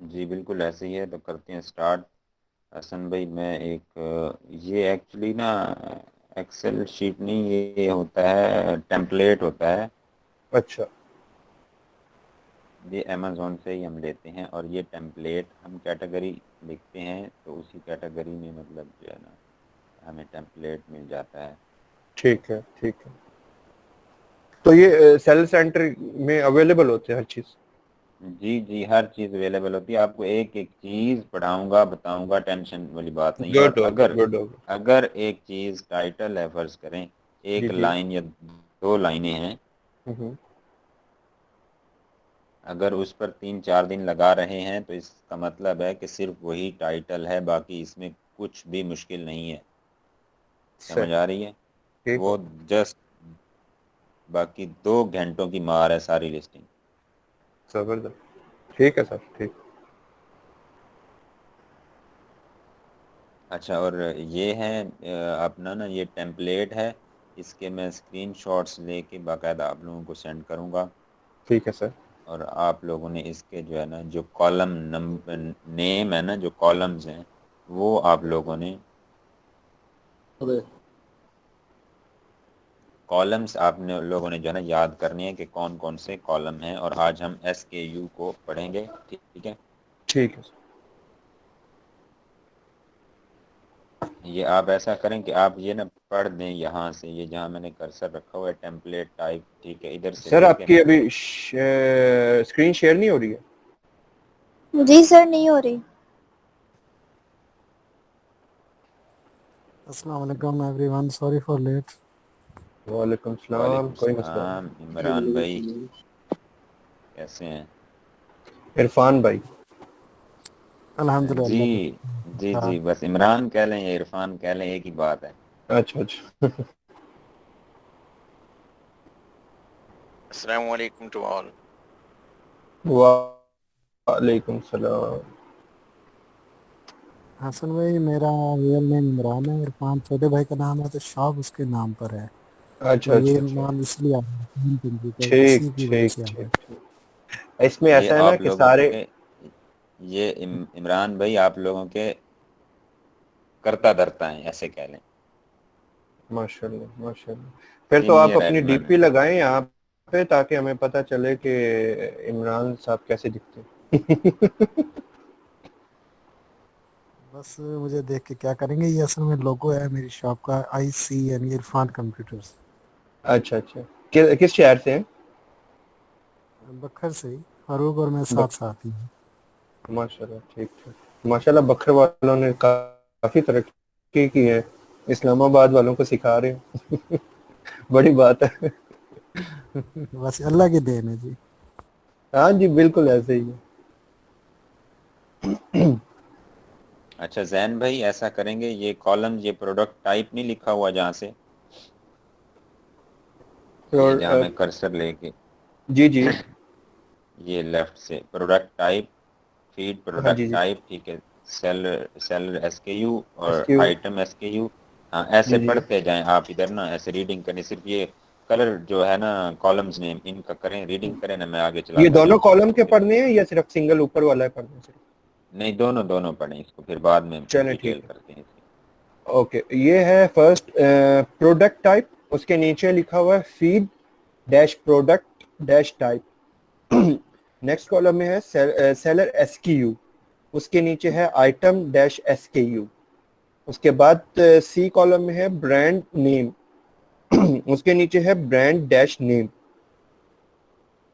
जी बिल्कुल ऐसे ही है, तो करते हैं स्टार्ट। हसन भाई मैं एक ये एक्चुअली ना एक्सेल शीट नहीं, ये होता है टेम्पलेट होता है। अच्छा। ये अमेज़ोन से ही हम लेते हैं, और ये टेम्पलेट हम कैटेगरी लिखते हैं तो उसी कैटेगरी में मतलब जो है ना हमें टेम्पलेट मिल जाता है। ठीक है, ठीक है। तो ये सेल सेंटर में अवेलेबल होते हैं हर चीज? जी जी, हर चीज़ अवेलेबल होती है, आपको एक एक चीज़ पढ़ाऊंगा बताऊंगा, टेंशन वाली बात नहीं है। और गुड हो गया, अगर गुड हो गया। अगर एक चीज़ टाइटल है, फर्ज करें जी एक जी। लाइन या दो लाइनें हैं, हम्म। अगर उस पर 3-4 दिन लगा रहे हैं तो इसका मतलब है कि सिर्फ वही टाइटल है, बाकी इसमें कुछ भी मुश्किल नहीं है। समझ सही। आ रही है? ठीक वो हो। जस्ट बाकी 2 घंटों की मार है सारी लिस्टिंग। जबरदस्त। ठीक है सर, ठीक। अच्छा, और ये है अपना ना ये टेम्पलेट है, इसके मैं स्क्रीनशॉट्स लेके बाकायदा आप लोगों को सेंड करूँगा। ठीक है सर। और आप लोगों ने इसके जो है ना जो कॉलम नंबर नेम है ना, जो कॉलम्स हैं वो आप लोगों ने अबे। कॉलम्स आपने लोगों ने जो है ना याद करनी है कि कौन कौन से कॉलम हैं, और आज हम SKU को पढ़ेंगे। ठीक है, ठीक है सर। ये आप ऐसा करें कि आप ये ना पढ़ दें यहाँ से, ये जहाँ मैंने कर्सर रखा हुआ है टेम्पलेट टाइप, ठीक है, इधर से सर लेके आपकी ना। अभी स्क्रीन शेयर नहीं हो रही है? जी सर, नहीं हो रही। अस्सलाम वालेकुम एवरीवन, सॉरी फॉर लेट। वालेकुम सलाम, वालेकुम कोई मसला सलाम इमरान भाई, नहीं। कैसे हैं? इरफान भाई। जी अल्हम्दुलिल्लाह। जी हाँ। जी, बस इमरान कह लें या इरफान कह लें, एक ही बात है। अच्छा अच्छा। Assalamu alaikum to all. वालेकुम सलाम। हसन भाई, मेरा रियल नेम इमरान है, इरफान छोटे भाई का नाम है, तो शॉप उसके नाम पर है। अच्छा तो ये अच्छा अच्छा। नाम इसलिए आ रहा है कंप्यूटर, ठीक इसी की वजह ठीक से आ रहा ठीक है। ठीक। इसमें ये ऐसा है ना आप कि लोगों सारे। के ये इमरान भाई आप लोगों के करता धरता है, ऐसे कह लें। माशाल्लाह माशाल्लाह। फिर तो आप सीनियर अपनी एडमिन डीपी लगाएं यहाँ पे, ताकि हमें पता चले कि इमरान साहब कैसे दिखते हैं। बस मुझे देख के क्या करेंगे, ये असल में लोगो है मेरी शॉप का, IC यानी इरफान कंप्यूटर्स। अच्छा अच्छा। किस शहर से हैं? बखर से ही, फारूक और मैं साथ बक साथ ही हैं। माशाल्लाह, ठीक ठीक। माशाल्लाह, बकर वालों ने काफी तरक्की की है, इस्लामाबाद वालों को सिखा रहे हैं। बड़ी बात है। बस अल्लाह की देन है जी। हाँ जी, बिल्कुल ऐसे ही है। अच्छा जैन भाई, ऐसा करेंगे ये कॉलम, ये प्रोडक्ट टाइप नहीं लिखा हुआ जहाँ से, ये और जहाँ मैं कर्सर लेके, जी जी। ये लेफ्ट से प्रोडक्ट टाइप, फीड हाँ प्रोडक्ट जी जी। टाइप, ठीक है, सेल सेल SKU और एसक्यू। Item SKU। हाँ, ऐसे जी जी। पढ़ते जाएं आप, इधर ना ऐसे रीडिंग करें, सिर्फ ये कलर जो है ना कॉलम्स नेम इनका करें, रीडिंग करें ना, मैं आगे ये चलाता दोनों जाऊंगा कॉलम आपको के फिर। पढ़ने हैं या सिर्फ सिंगल ऊपर वाला है पढ़ना सिर्फ? नहीं, दोनों दोनों पढ़ें इसको, फिर बाद में चलें, डिटेल ठीक है। करते हैं इसकी। ओके, ये है फर्स्ट प्रोडक्ट टाइप। उसके नीचे लिखा हुआ है feed dash product dash type. Next column में है सेलर SKU। उसके नीचे है आइटम डैश SKU। उसके बाद सी कॉलम में है ब्रांड नेम। उसके नीचे है ब्रांड डैश नेम।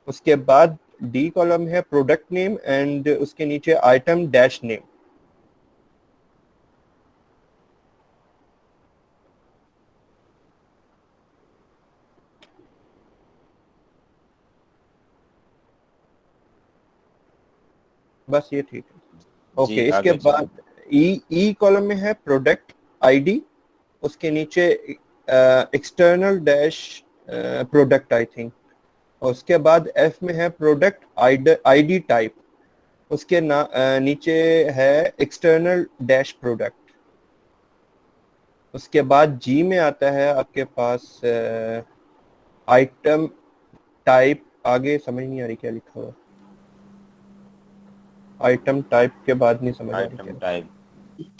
उसके बाद डी कॉलम है प्रोडक्ट नेम एंड उसके नीचे आइटम डैश नेम। बस ये ठीक है। जी ओके, इसके आगे चलें। बाद ई कॉलम में है प्रोडक्ट ID। उसके नीचे external dash product I think. उसके बाद एफ में है प्रोडक्ट ID टाइप। उसके नीचे है एक्सटर्नल डैश प्रोडक्ट। उसके बाद जी में आता है आपके पास आइटम टाइप। आगे समझ नहीं आ रही क्या लिखा हुआ। आइटम टाइप के बाद नहीं समझ आ रही आइटम क्या type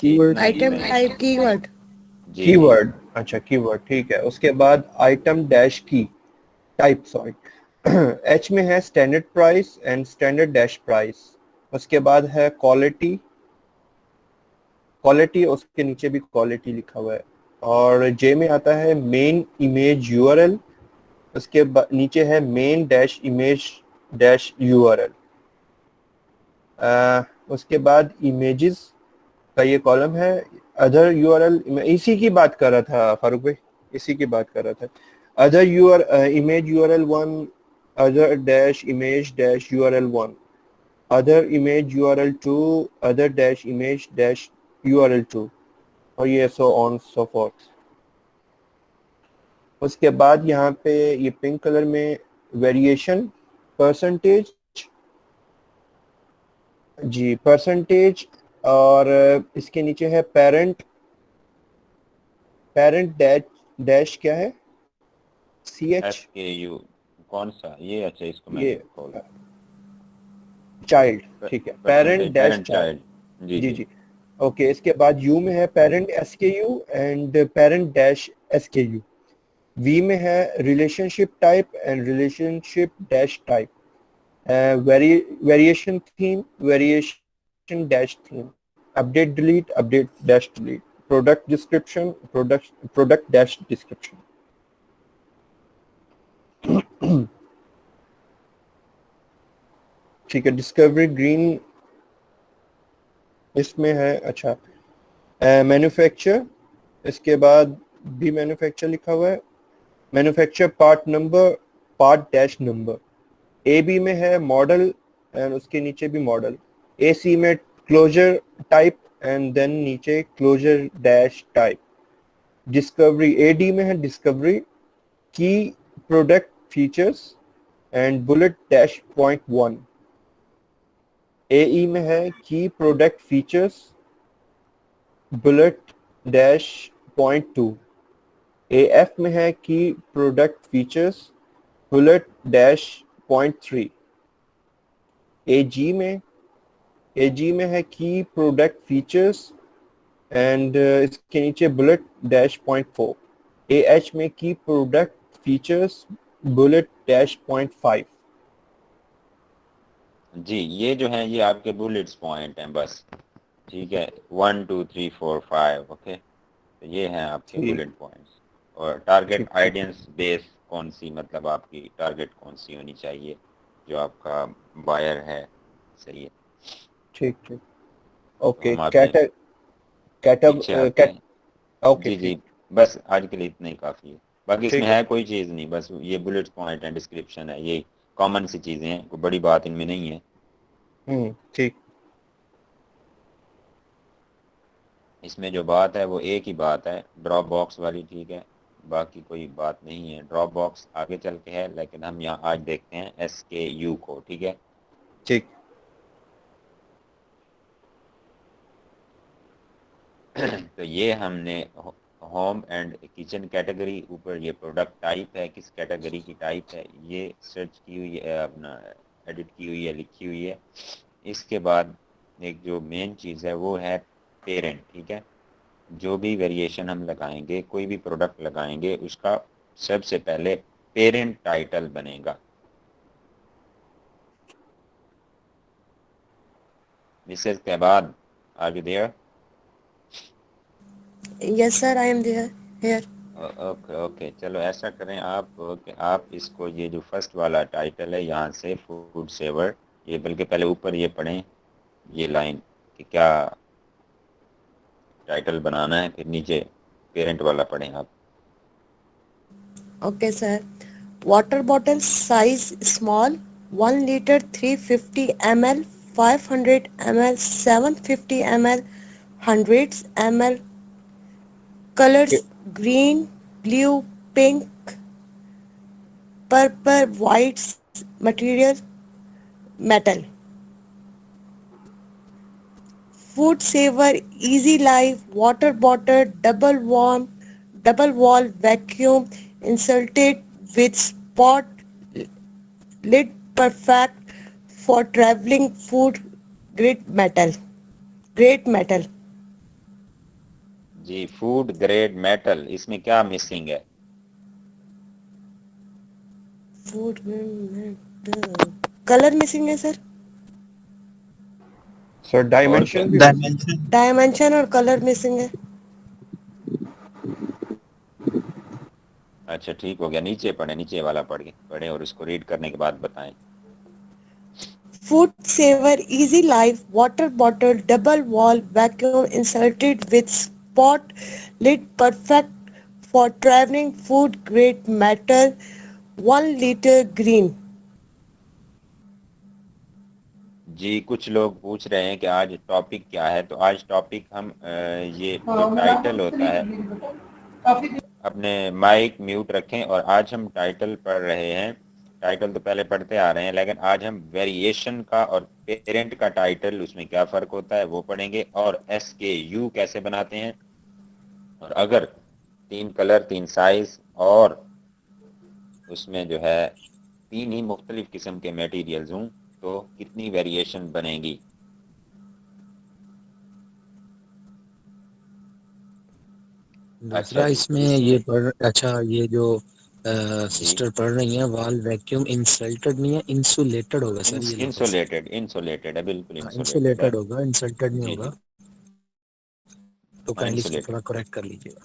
keyword item type keyword. जी कीवर्ड अच्छा कीवर्ड ठीक है उसके बाद आइटम डैश की टाइप सॉरी एच में है standard price and standard dash price उसके बाद है क्वालिटी क्वालिटी उसके नीचे भी क्वालिटी लिखा हुआ है और जे में आता है मेन इमेज यूआरएल उसके नीचे है main dash image dash URL उसके बाद इमेजेस का ये कॉलम है अदर यूआरएल इसी की बात कर रहा था फारूक भाई इसी की बात कर रहा था other image URL 1 other dash image dash URL 1 other image URL 2 other dash image dash URL 2 और ये सो ऑन सो फोर्थ उसके बाद यहाँ पे ये पिंक कलर में वेरिएशन परसेंटेज जी परसेंटेज और इसके नीचे है पेरेंट पेरेंट डैश डैश क्या है सी एच SKU कौन सा ये अच्छा इसको मैं ये खोल चाइल्ड ठीक है parent dash parent child child जी जी जी जी ओके इसके बाद यू में है parent S K U and parent dash S K U V में है relationship type and relationship dash type variation theme variation dash theme update dash delete product description product dash description ठीक है discovery green इसमें है अच्छा manufacture इसके बाद B manufacture लिखा हुआ है manufacture part number part dash number A B में है मॉडल एंड उसके नीचे भी मॉडल ए सी में क्लोजर टाइप एंड देन नीचे closure dash type discovery A D में है discovery key product features and bullet dash point 1 AE में है key product features bullet dash point 2 AF में है key product features bullet dash point 3 AG में है key product features and इसके नीचे बुलेट डैश पॉइंट 4 AH में की product features bullet dash point 5 जी ये जो है ये आपके बुलेट्स पॉइंट हैं बस ठीक है 1 2 3 4 5 ओके तो ये हैं आपके ठीक। बुलेट पॉइंट्स और टारगेट ठीक। ऑडियंस बेस कौन सी मतलब आपकी टारगेट कौन सी होनी चाहिए जो आपका बायर है सही है ठीक ठीक तो ओके हम आते हैं पीछे आते हैं ओके जी जी ठीक बस आज के लिए इतना ही काफ़ी है बाकी इसमें ठीक है कोई चीज़ नहीं बस ये बुलेट पॉइंट है डिस्क्रिप्शन है ये कॉमन सी चीज़ें हैं कोई बड़ी बात इनमें नहीं है ठीक इसमें जो बात है वो एक ही बात है ड्रॉप बॉक्स वाली ठीक है बाकी कोई बात नहीं है ड्रॉप बॉक्स आगे चल के है लेकिन हम यहाँ आज देखते हैं SKU को ठीक है ठीक तो ये हमने होम एंड किचन कैटेगरी ऊपर ये प्रोडक्ट टाइप है किस कैटेगरी की टाइप है ये सर्च की हुई है अपना एडिट की हुई है लिखी हुई है इसके बाद एक जो मेन चीज़ है वो है पेरेंट ठीक है जो भी वेरिएशन हम लगाएंगे कोई भी प्रोडक्ट लगाएंगे उसका सबसे पहले पेरेंट टाइटल बनेगा Mrs Kebab are you there Yes, sir, I am there here. Okay okay चलो ऐसा करें आप कि आप इसको ये जो फर्स्ट वाला टाइटल है यहाँ से फूड सेवर ये बल्कि पहले ऊपर ये पढ़ें ये लाइन कि क्या टाइटल बनाना है फिर नीचे पेरेंट वाला पढ़ें आप Okay, sir. Water bottle size small, 1 liter 350 ml, 500 ml, 750 ml, 100 ml. Colors green, blue, pink, purple, white. Material metal. Food saver, easy life, water bottle, double wall vacuum insulted with spot lid perfect for traveling food great metal. Great metal. Ji, food grade metal, इसमें क्या missing है? Food metal. Color missing है sir. Sir और क्या? Dimension भी missing. Dimension Dimension और color missing है. अच्छा, ठीक हो गया, नीचे पढ़े, नीचे वाला पढ़े और उसको रीड करने के बाद बताएं। Food saver, easy life, water bottle, double wall, vacuum inserted with spot lid, perfect for traveling, food grade metal, 1 liter green. जी, कुछ लोग पूछ रहे हैं कि आज टॉपिक क्या है, तो आज टॉपिक हम ये जो टाइटल होता है, अपने माइक म्यूट रखें और आज हम टाइटल पढ़ रहे हैं। टाइटल तो पहले पढ़ते आ रहे हैं, लेकिन आज हम वेरिएशन का और पेरेंट का टाइटल, उसमें क्या फर्क होता है वो पढ़ेंगे, और SKU कैसे बनाते हैं, और अगर 3 कलर 3 साइज और उसमें जो है 3 ही मुख्तलिफ किस्म के मटेरियल्स हों तो कितनी वेरिएशन बनेगी। अच्छा दूसरा जी, इसमें ये इसमें अच्छा ये जो जी, सिस्टर पढ़ रही हैं वाल वैक्यूम इंसल्टेड नहीं है इंसुलेटेड होगा सर ये लफ्ज। इंसुलेटेड है, बिल्कुल हाँ इंसुलेटेड है। इंसुलेटेड होगा इंसल्टेड नहीं जी होगा। जी, तो हाँ काइंडली इसको इंसुलेटेड। थोड़ा करेक्ट कर लीजिएगा।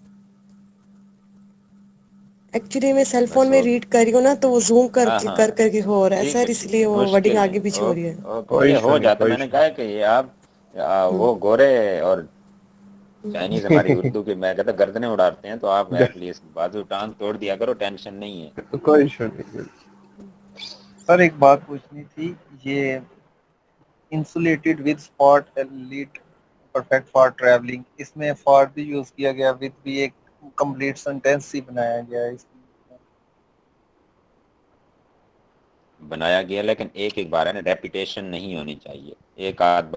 एक्चुअली मैं सेल फोन बस में हो, रीड कर रही हूँ ना, तो वो जूम हाँ करके हाँ, करके हो रहा है ठीक है सर, ठीक इसलिए है, वो वर्डिंग मुश्किल आगे नहीं, पीछे हो रही है. ओके ओके, कोई ये इशू हो नहीं, जाता। कोई मैंने इशू कहा कि ये आप वो गोरे और चाइनीज हमारी नहीं। उर्दू की, मैं कहता गर्दनें उड़ाते हैं, तो आप एटलीस्ट बाजू टांग तोड़ दिया करो, टेंशन नहीं है। कोई इशू नहीं। सर एक बात पूछनी थी, ये insulated with spot lead perfect for travelling, इसमें फॉर भी यूज किया गया, विद भी एक कंप्लीट सेंटेंस ही बनाया गया है इसमें। बनाया गया, लेकिन एक एक बार है ना, रेपिटेशन नहीं होनी चाहिए। एक आध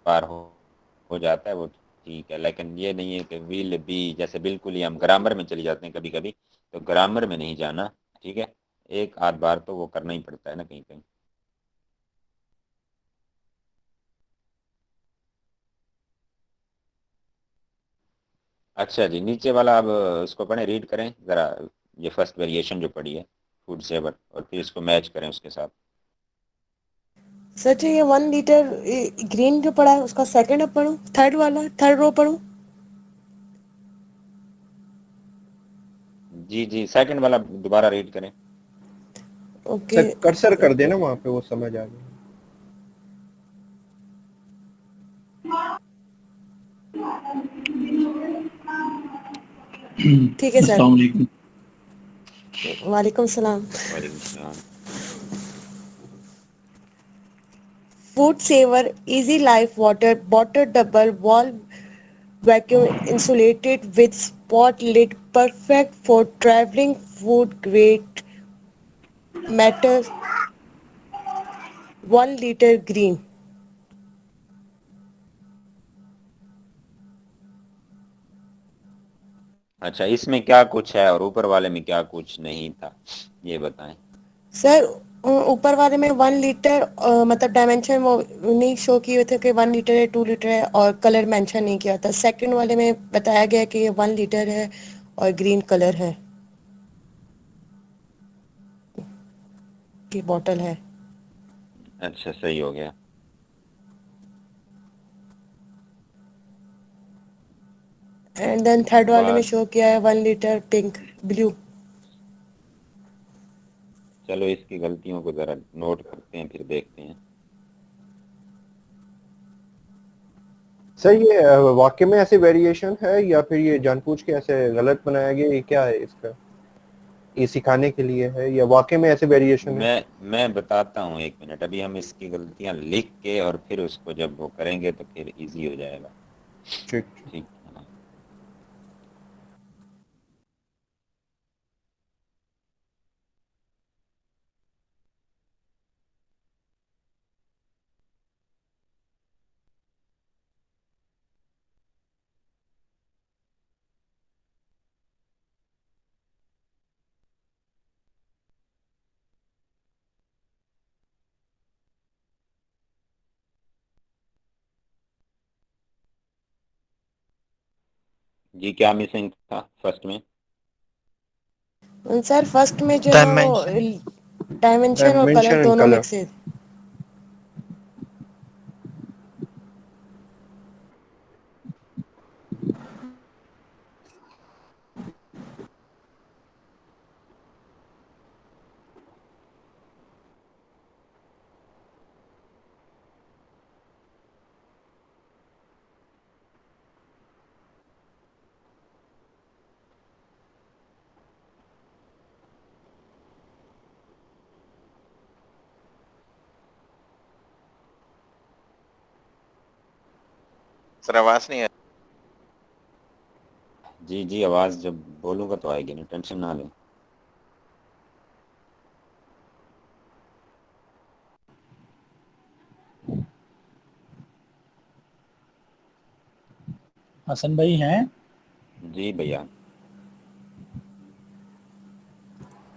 बार हो जाता है वो ठीक है, लेकिन ये नहीं है कि विल बी, जैसे बिल्कुल ही हम ग्रामर में चले जाते हैं कभी कभी, तो ग्रामर में नहीं जाना, ठीक है। एक आध बार तो वो करना ही पड़ता है ना कहीं कहीं। अच्छा जी, नीचे वाला अब उसको पढ़ें, रीड करें जरा, ये फर्स्ट वेरिएशन जो पढ़ी है, फूड सेवर, और फिर इसको मैच करें उसके साथ। सर जी ये 1 liter ग्रीन जो पड़ा है उसका सेकंड अब पढ़ूं, थर्ड वाला, थर्ड रो पढ़ूं. जी जी, सेकंड वाला दोबारा रीड करें। ओके. सर कर्सर कर देना वहाँ पे, वो समझ आ गया। ठीक है सर. अस्सलाम वालेकुम। वालेकुम सलाम. वालेकुम सलाम। Food saver, easy life, water bottle, double wall, vacuum insulated with spot lid, perfect for traveling, food grade metal, 1 liter green. अच्छा, इसमें क्या कुछ है और ऊपर वाले में क्या कुछ नहीं था, ये बताएं। सर ऊपर वाले में 1 liter मतलब डायमेंशन वो नहीं शो किए थे कि 1 liter है, 2 liter है, और कलर मेंशन नहीं किया था. सेकंड वाले में बताया गया कि ये 1 liter है और ग्रीन कलर है की बॉटल है. अच्छा, सही हो गया। एंड देन थर्ड वाले में बाद, शो किया है 1 liter पिंक ब्लू. चलो इसकी गलतियों को जरा नोट करते हैं, फिर देखते हैं। सर ये वाकई में ऐसे वेरिएशन है या फिर ये जानबूझ के ऐसे गलत बनाया गया, ये क्या है इसका? ये सिखाने के लिए है या वाकई में ऐसे वेरिएशन है? मैं बताता हूँ, एक मिनट, अभी हम इसकी गलतियां लिख के और फिर उसको जब वो करेंगे तो फिर इजी हो जाएगा। ठीक। ठीक है ना? जी क्या मिसिंग था फर्स्ट में? सर फर्स्ट में जो है वो डायमेंशन और कलर डायमेंशन एंड दोनों कलर। मिक्स है। सर आवाज नहीं है। जी जी आवाज़ जब बोलूँगा तो आएगी ना, टेंशन ना लें। हसन भाई हैं? जी भैया।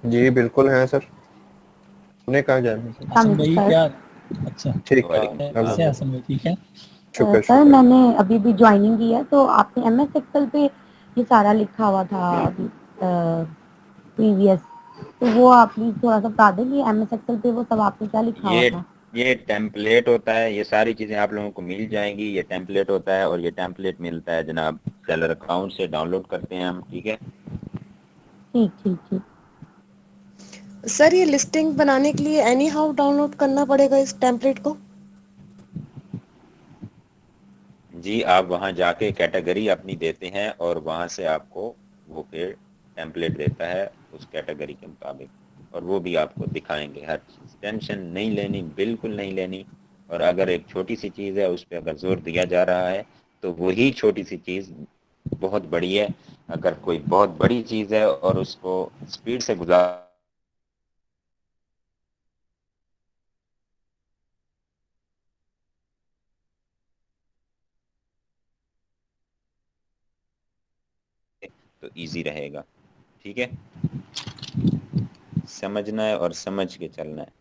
जी बिल्कुल है सर, उन्हें कहा जाए सर। हसन भाई क्या? अच्छा, ठीक है, वालेकुम अब कैसे सलाम। हैं हसन भाई, ठीक है? शुक्र सर शुक्र। मैंने अभी भी ज्वाइनिंग की है, तो आपने एमएस एक्सेल पे ये सारा लिखा हुआ था अभी प्रीवियस, तो वो आप प्लीज थोड़ा सा बता दें कि एमएस एक्सेल पे वो सब आपने क्या लिखा हुआ ये था। ये टेम्पलेट होता है, ये सारी चीज़ें आप लोगों को मिल जाएंगी। ये टेम्पलेट होता है और ये टेम्पलेट मिलता है जनाब सेलर अकाउंट से डाउनलोड करते हैं हम, ठीक है। ठीक ठीक ठीक। सर ये लिस्टिंग बनाने के लिए एनी हाउ डाउनलोड करना पड़ेगा इस टेम्पलेट को? जी आप वहाँ जाके कैटेगरी अपनी देते हैं और वहाँ से आपको वो फिर टेम्पलेट देता है उस कैटेगरी के मुताबिक, और वो भी आपको दिखाएंगे हर चीज़। टेंशन नहीं लेनी, बिल्कुल नहीं लेनी। और अगर एक छोटी सी चीज़ है उस पर अगर जोर दिया जा रहा है तो वही छोटी सी चीज़ बहुत बड़ी है। अगर कोई बहुत बड़ी चीज़ है और उसको स्पीड से गुजार तो इजी रहेगा, ठीक है। समझना है और समझ के चलना है।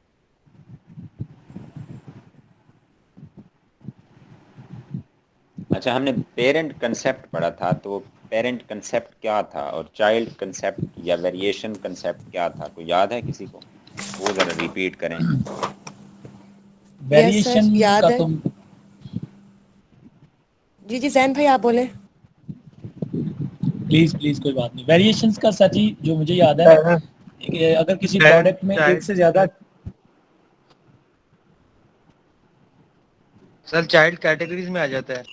अच्छा, हमने पेरेंट कंसेप्ट पढ़ा था, तो पेरेंट कंसेप्ट क्या था और चाइल्ड कंसेप्ट या वेरिएशन कंसेप्ट क्या था, कोई याद है किसी को? वो जरा रिपीट करें। यस सर वेरिएशन याद का है। तो जी जी जैन भाई आप बोले। प्लीज प्लीज कोई बात नहीं। वेरिएशंस का सच ही जो मुझे याद है, कि अगर किसी प्रोडक्ट में एक से ज्यादा सर चाइल्ड कैटेगरीज में आ जाता है।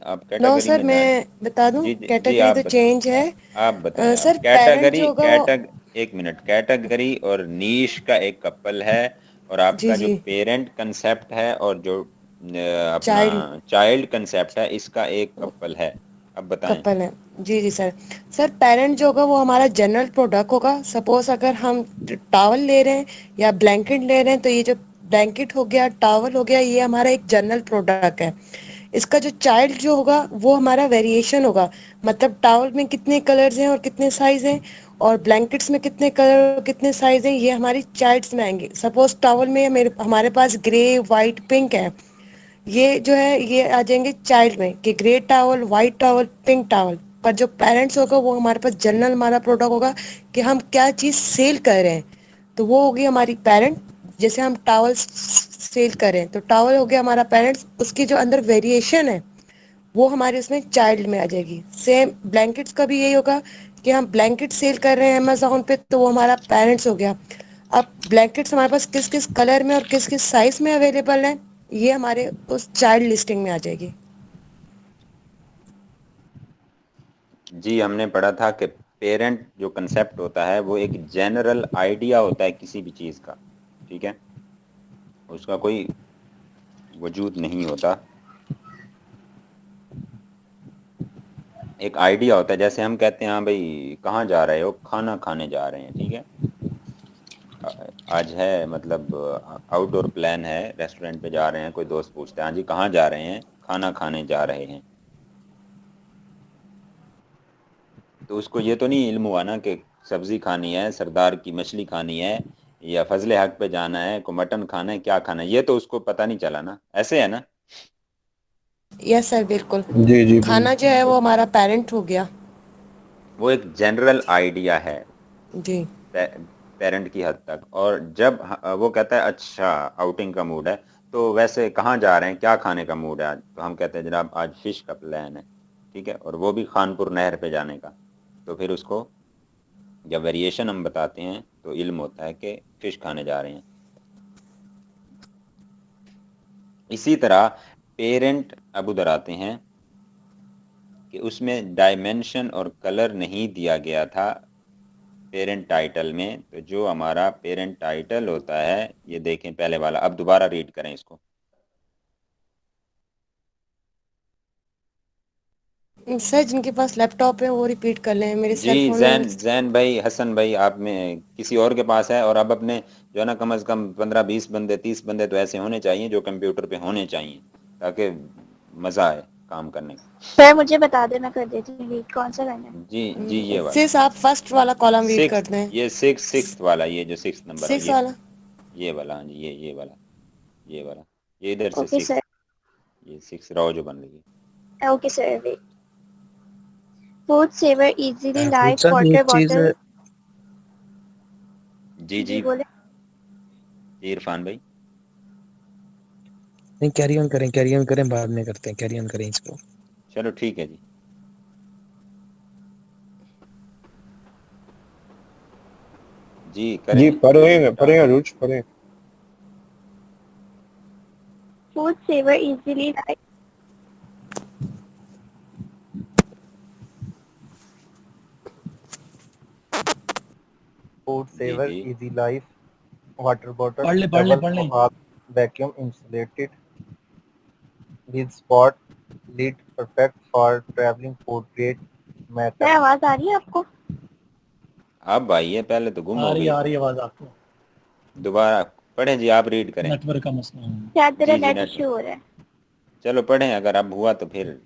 आप नो कैटेगरी सर में ना। मैं बता दूं, जी जी जी, कैटेगरी तो चेंज है। आप बताएं। आप सर पेरेंट कैटेगरी जो होगा वो। एक मिनट, कैटेगरी और नीश का एक कपल है, और जी आपका जो जी पेरेंट कंसेप्ट है और जो अपना चाइल्ड चाइल्ड कंसेप्ट है, इसका एक कपल है। अब बताएं। कपल है। जी जी सर। सर पेरेंट जो होगा वो हमारा जनरल प्रोडक्ट होगा। सपोज अगर हम टॉवल ले रहे हैं या ब्लैंकेट ले रहे हैं, तो ये जो ब्लैंकेट हो गया, टॉवल हो गया, ये हमारा एक जनरल प्रोडक्ट है। इसका जो चाइल्ड जो होगा वो हमारा वेरिएशन होगा। मतलब टॉवल में कितने कलर्स हैं और कितने साइज हैं, और ब्लैंकेट्स में कितने कलर और कितने साइज हैं, ये हमारी चाइल्ड्स में आएंगे। सपोज टॉवल में हमारे पास ग्रे वाइट पिंक है, ये जो है ये आ जाएंगे चाइल्ड में कि grey towel, white towel, pink towel. पर जो पेरेंट्स होगा वो हमारे पास जनरल हमारा प्रोडक्ट होगा कि हम क्या चीज सेल कर रहे हैं, तो वो होगी हमारी पेरेंट। जैसे हम टॉवल सेल कर रहे हैं तो टॉवल हो गया हमारा पेरेंट्स, उसकी जो अंदर वेरिएशन है वो हमारे उसमें चाइल्ड में आ जाएगी। सेम ब्लैंकेट्स का भी यही होगा कि हम ब्लैंकेट सेल कर रहे हैं अमेजोन पे, तो वो हमारा पेरेंट्स हो गया। अब ब्लैंकेट्स हमारे पास किस किस कलर में और किस किस साइज में अवेलेबल है, ये हमारे उस चाइल्ड लिस्टिंग में आ जाएगी। जी हमने पढ़ा था कि पेरेंट जो कंसेप्ट होता है वो एक जनरल आइडिया होता है किसी भी चीज़ का, ठीक है। उसका कोई वजूद नहीं होता। एक आइडिया होता है, जैसे हम कहते हैं हाँ भाई कहाँ जा रहे हो, खाना खाने जा रहे हैं, ठीक है। आज है मतलब आउटडोर प्लान है, रेस्टोरेंट पे जा रहे हैं, कोई दोस्त पूछता है हाँ जी कहाँ जा रहे हैं, खाना खाने जा रहे हैं। तो उसको ये तो नहीं इल्म हुआ ना कि सब्जी खानी है, सरदार की मछली खानी है, या फजले हक पे जाना है, को मटन खाना है, क्या खाना है, ये तो उसको पता नहीं चला ना, ऐसे है ना। यस सर बिल्कुल। जी जी खाना जो है वो हमारा पेरेंट हो गया। वो एक जनरल आइडिया है जी पेरेंट की हद तक। और जब वो कहता है अच्छा आउटिंग का मूड है, तो वैसे कहाँ जा रहे हैं, क्या खाने का मूड है आज, तो हम कहते हैं जनाब आज फिश का प्लान है, ठीक है, और वो भी खानपुर नहर पे जाने का। तो फिर उसको जब वेरिएशन हम बताते हैं तो इल्म होता है कि फिश खाने जा रहे हैं। इसी तरह पेरेंट अब उधर आते हैं कि उसमें डायमेंशन और कलर नहीं दिया गया था पेरेंट टाइटल में। तो जो हमारा पेरेंट टाइटल होता है, ये देखें पहले वाला, अब दोबारा रीड करें इसको। सर जिनके पास लैपटॉप है वो रिपीट कर लें, मेरे जी सेल फोन जैन में। जैन भाई, हसन भाई, आप में किसी और के पास है, और अब अपने जो है ना कम से कम 15-20 बंदे 30 बंदे तो ऐसे होने चाहिए जो कंप्यूटर पे होने चाहिए, ताकि मजा आए काम करने का। सर मुझे बता दे, मैं कर देती हूँ रीड। कौन सा करना है? जी जी ये वाला सिर्फ आप फर्स्ट वाला कॉलम रीड कर सिक्स, दें। ये सिक्स वाला, ये जो 6 नंबर है, 6 वाला। ये वाला, हाँ जी, ये वाला, ये वाला, ये इधर से ओके 6, सर। ये 6 रो जो बन रही है। Okay sir wait. Food saver easily food life sir water एक चीज बॉटल। जी जी जी बोले। जी इरफान भाई। नहीं, कैरी ऑन करें, बाद में करते हैं, कैरी ऑन करें इसको। चलो ठीक है जी। जी जी करें। पढ़ें अरुज पढ़ें। Food saver easily life. फूड जी सेवर जी इजी लाइफ वाटर बॉटल पढ़ ले double wall vacuum insulated with spot lid perfect for travelling food grade सर मेटल। आवाज आ रही है आपको? अब आई है, पहले तो गुम हो गई आ थी। रही आवाज आपको। दोबारा पढ़ें जी, आप रीड करें। नेटवर्क का मसला है। शायद तेरा जी जी नेट नेट, इश्यू हो रहा है। चलो पढ़ें, अगर अब हुआ तो फिर।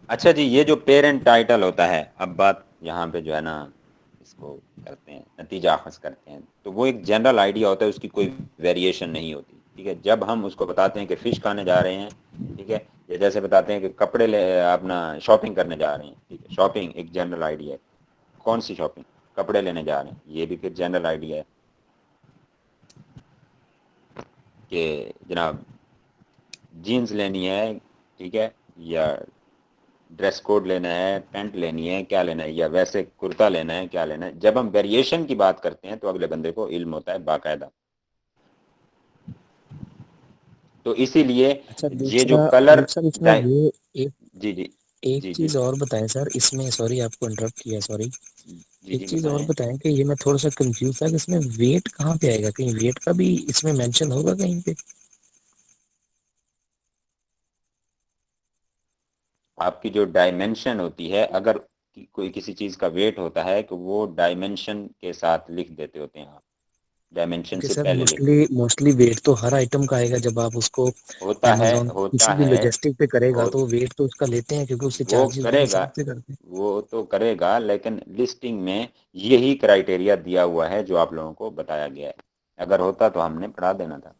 अच्छा जी, ये जो पेरेंट टाइटल होता है, अब बात यहाँ पे जो है ना इसको करते हैं, नतीजा अखज़ करते हैं, तो वो एक जनरल आइडिया होता है, उसकी कोई वेरिएशन नहीं होती, ठीक है। जब हम उसको बताते हैं कि फिश खाने जा रहे हैं, ठीक है, या जैसे बताते हैं कि कपड़े ले अपना शॉपिंग करने जा रहे हैं, ठीक है, शॉपिंग एक जनरल आइडिया है। कौन सी शॉपिंग? कपड़े लेने जा रहे हैं, ये भी फिर जनरल आइडिया है कि जनाब जीन्स लेनी है, ठीक है, या ड्रेस कोड लेना है, पैंट लेनी है, क्या लेना है, या वैसे कुर्ता लेना है, क्या लेना है। जब हम वेरिएशन की बात करते हैं तो अगले बंदे को इल्म होता है बाकायदा। तो इसीलिए अच्छा ये जो कलर दूसरा इसमें ये एक जी जी एक जी जी चीज और बताएं सर इसमें, सॉरी आपको इंटरप्ट किया, सॉरी। जी एक जी चीज और बताएं। बताएं कि ये मैं थोड़ा सा कंफ्यूज था कि इसमें वेट कहाँ पे आएगा, कहीं वेट का भी इसमें मेंशन होगा कहीं पे? आपकी जो डायमेंशन होती है, अगर कोई किसी चीज का वेट होता है तो वो डायमेंशन के साथ लिख देते होते हैं आप, डायमेंशन क्योंकि से सर पहले लिखते मोस्टली मोस्टली वेट तो हर आइटम का आएगा जब आप उसको होता है, अमेजोन होता किसी भी है लॉजिस्टिक पे करेगा हो, तो वेट तो उसका लेते हैं क्योंकि उससे वो चार्जेस भी करेगा, हिसाब से करते हैं। वो तो करेगा, लेकिन लिस्टिंग में यही क्राइटेरिया दिया हुआ है जो आप लोगों को बताया गया है। अगर होता तो हमने पढ़ा देना था।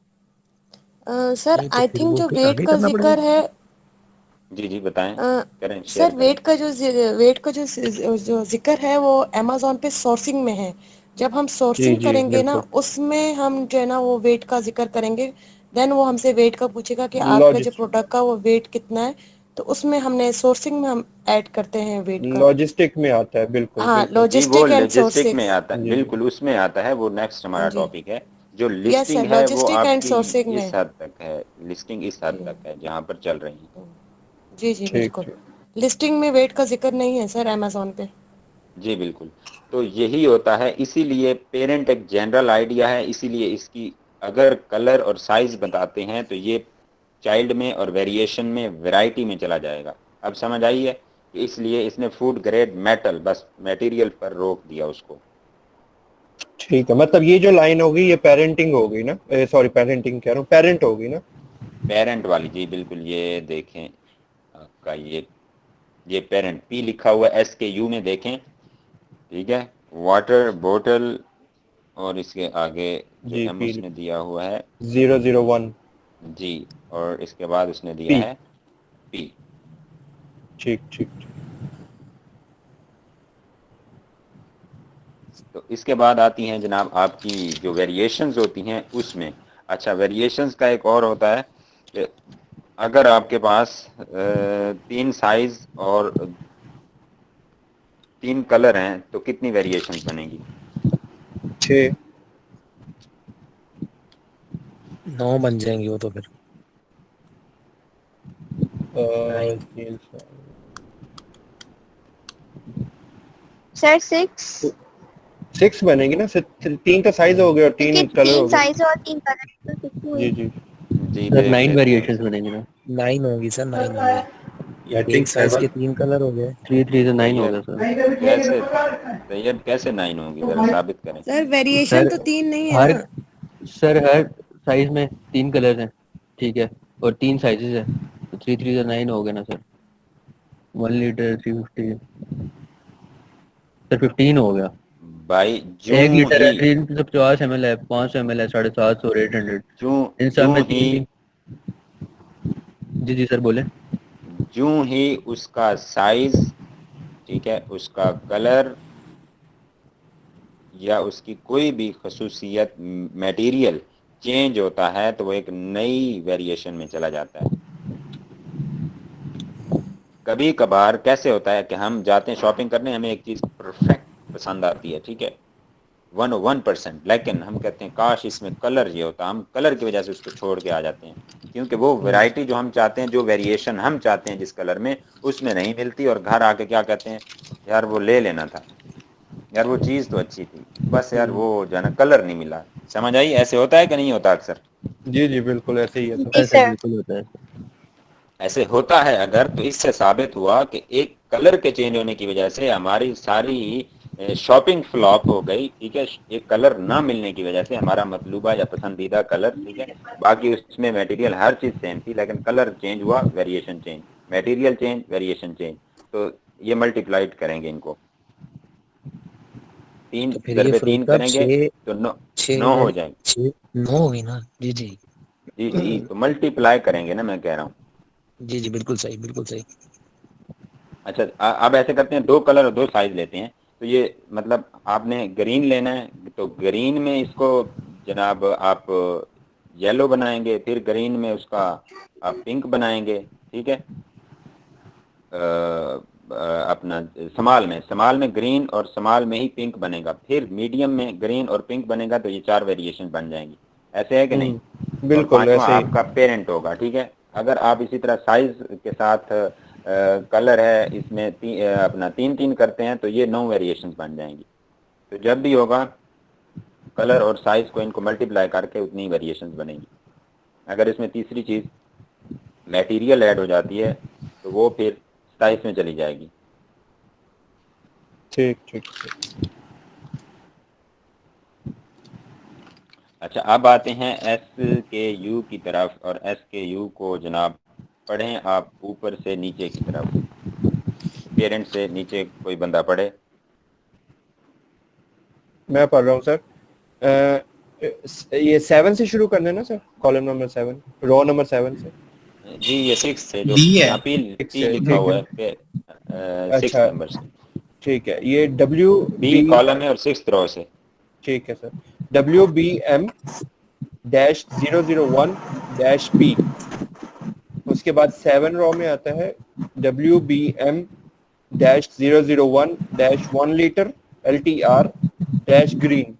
सर नहीं तो आई फिर थिंक वो जो फिर वेट आगे का करना जिक्र पड़ेगा। है। जी जी बताएं, करें, शेयर सर करें। वेट का जो जिक्र है वो अमेजोन पे सोर्सिंग में है। जब हम जी सोर्सिंग जी करेंगे ना, बिल्कुल। उसमें हम जो है ना वो वेट का जिक्र करेंगे। देन वो हमसे वेट का पूछेगा कि आपका जो लॉजिस्टिक प्रोडक्ट का वो वेट कितना है। तो उसमें हमने सोर्सिंग में हम ऐड करते हैं वेट का। लॉजिस्टिक में आता है, बिल्कुल हाँ, बिल्कुल। जी वो लॉजिस्टिक एंड लॉजिस्टिक में सोर्सिंग। आता है, जी जी बिल्कुल उसमें आता है, वो नेक्स्ट हाँ हमारा जी। टॉपिक है। जो यस लिस्टिंग सर, है वो लॉजिस्टिक एंड आपकी सोर्सिंग इस में। हद तक है, लिस्टिंग इस हद जी तक है जहाँ पर चल रही है। जी जी ठीक बिल्कुल। ठीक। लिस्टिंग में वेट का जिक्र नहीं है सर अमेजोन पे। जी बिल्कुल। तो यही होता है, इसीलिए पेरेंट एक जनरल आइडिया है, इसीलिए इसकी अगर कलर और साइज बताते हैं तो ये चाइल्ड में और वेरिएशन में वैरायटी में चला जाएगा। अब समझ आई है? इसलिए इसने फूड ग्रेड मेटल बस मटेरियल पर रोक दिया उसको। ठीक है, मतलब ये जो लाइन होगी ये पेरेंटिंग होगी ना, सॉरी पेरेंटिंग कह रहा हूँ, पेरेंट होगी ना। पेरेंट वाली जी बिल्कुल, ये देखें आपका ये पेरेंट पी लिखा हुआ है, SKU में देखें, ठीक है, वाटर बोतल, और इसके आगे जो जी एम पी उसने दिया हुआ है 001 जी, और इसके बाद उसने दिया पी। है पी। ठीक ठीक ठीक। तो इसके बाद आती हैं जनाब आपकी जो वेरिएशंस होती हैं उसमें। अच्छा, वेरिएशंस का एक और होता है कि अगर आपके पास 3 साइज और 3 कलर हैं तो कितनी वेरिएशंस बनेगी? 6। 9 बन जाएंगी वो तो फिर। 9। सर 6, 6 बनेगी ना, 3 तो साइज हो गए और 3 क्योंकि कलर 3 हो गए। साइज और 3 कलर तो 6 हुई। जी जी जी सर देख 9 लेते हैं वेरिएशंस इसे। बनेंगे ना। 9 होगी सर, 9 होगी। या एक साइज के 3 कलर हो गए। 3 से 9 हो तैयब गया सर। कैसे तैयब कैसे 9 होगी, जरा साबित करें। सर वेरिएशन सर तो 3 नहीं है हर ना। सर हर साइज में 3 कलर हैं, ठीक है, और 3 साइजेस हैं, तो 3 से 9 हो गया ना सर। 1 लीटर 350, सर 15 हो गया। भाई 1 जूं लीटर ही है 350 ml है, 500 ml है, 750 और 800। जूं इन सब में जूं ही 3 जी जी सर बोले। जूं ही उसका साइज, ठीक है, उसका कलर या उसकी कोई भी खसूसियत मटेरियल चेंज होता है तो वो एक नई वेरिएशन में चला जाता है। कभी कभार कैसे होता है कि हम जाते हैं शॉपिंग करने, हमें एक चीज परफेक्ट पसंद आती है, ठीक है, 101%, लेकिन हम कहते हैं काश इसमें कलर ये होता, हम कलर की वजह से उसको छोड़ के आ जाते हैं, क्योंकि वो वैरायटी जो हम चाहते हैं, जो वेरिएशन हम चाहते हैं जिस कलर में, उसमें नहीं मिलती, और घर आके क्या कहते हैं, यार वो ले लेना था, यार वो चीज तो अच्छी थी, बस यार वो जो है ना कलर नहीं मिला। समझ आई? ऐसे होता है कि नहीं होता अक्सर? जी जी बिल्कुल ऐसे ही है सर। जी ऐसे सर। बिल्कुल होता है सर। ऐसे होता है अगर, तो इससे साबित हुआ कि एक कलर के चेंज होने की वजह से हमारी सारी शॉपिंग फ्लॉप हो गई, ठीक है, एक कलर ना मिलने की वजह से हमारा मतलूबा या पसंदीदा कलर, ठीक है, बाकी उसमें मटेरियल हर चीज सेम थी, लेकिन कलर चेंज हुआ, variation change, material change, variation change. तो ये मल्टीप्लाइड करेंगे इनको, तीन तो फिर ये दरबे फ्रूट 3 का करेंगे 6 तो 6 9 हो जाएंगे। 6 9 होगी ना। जी जी जी जी, तो मल्टीप्लाई करेंगे ना, मैं कह रहा हूँ। जी जी बिल्कुल सही, बिल्कुल सही। अच्छा, अब ऐसे करते हैं, 2 कलर और 2 साइज लेते हैं, तो ये मतलब आपने ग्रीन लेना है तो ग्रीन में इसको जनाब आप येलो बनाएंगे, फिर ग्रीन में उसका आप पिंक बनाएंगे, ठीक है, अपना समाल में ग्रीन और समाल में ही पिंक बनेगा, फिर मीडियम में ग्रीन और पिंक बनेगा, तो ये 4 वेरिएशन बन जाएंगी। ऐसे है कि नहीं? और बिल्कुल 5वां ऐसे ही। आपका पेरेंट होगा, ठीक है। अगर आप इसी तरह साइज के साथ कलर है इसमें अपना 3 करते हैं तो ये 9 वेरिएशन बन जाएंगी। तो जब भी होगा कलर और साइज को इनको मल्टीप्लाई करके उतनी वेरिएशन बनेगी। अगर इसमें तीसरी चीज मटेरियल ऐड हो जाती है तो वो फिर साइज में चली जाएगी। ठीक ठीक ठीक। अच्छा, अब आते हैं एस के यू की तरफ, और एस के यू को जनाब पढ़ें आप ऊपर से नीचे की तरफ, पेरेंट से नीचे कोई बंदा पढ़े। मैं पढ़ रहा हूँ सर। ये 7 से शुरू करना है ना sir, column number 7, row number 7 से। जी ये 6 से, जो बी है। यहाँ पी 6 पी से लिखा ठीक हुआ है। है, 6 अच्छा नंबर से, ठीक है, ये डब्ल्यू बी बी, कॉलम है और 6th रो से। ठीक है सर, WBM-001-P, उसके बाद 7 रो में आता है WBM-001-1 लीटर LTR ग्रीन,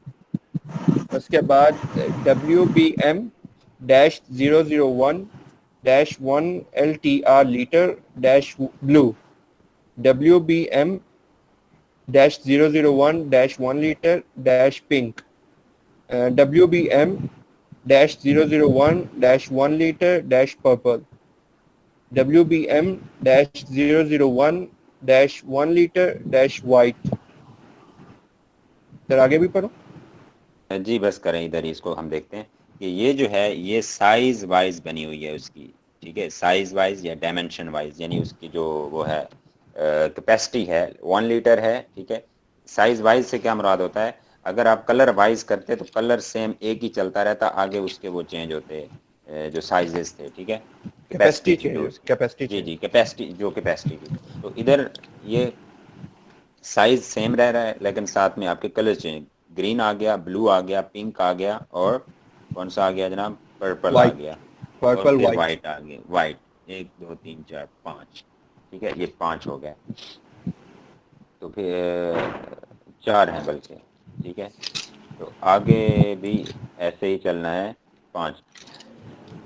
उसके बाद WBM-001-1 LTR litre blue, WBM-001-1 litre pink, WBM-001-1 litre purple, WBM-001-1 litre white. Sir आगे भी पढ़ो। जी बस करें इधर ही, इसको हम देखते हैं कि ये जो है ये साइज वाइज बनी हुई है उसकी, ठीक है, साइज वाइज या डायमेंशन वाइज, यानी उसकी जो वो है कैपेसिटी है 1 लीटर है, ठीक है। साइज वाइज से क्या मुराद होता है, अगर आप कलर वाइज करते तो कलर सेम एक ही चलता रहता, आगे उसके वो चेंज होते जो साइजेस थे, ठीक है, कैपेसिटी कैपेसिटी जो कैपेसिटी जी जी कैपेसिटी जो कैपेसिटी की। तो इधर ये साइज सेम रह रहा है लेकिन साथ में आपके कलर चेंज, ग्रीन आ गया, ब्लू आ गया, पिंक आ गया, और कौन सा आ गया जनाब, पर्पल आ वाइट, गया, और पर्पल फिर वाइट। वाइट आ गया, वाइट 1 2 3 4 5, ठीक है, ये 5 हो गया। तो फिर 4 हैं बल्कि, ठीक है, तो आगे भी ऐसे ही चलना है 5।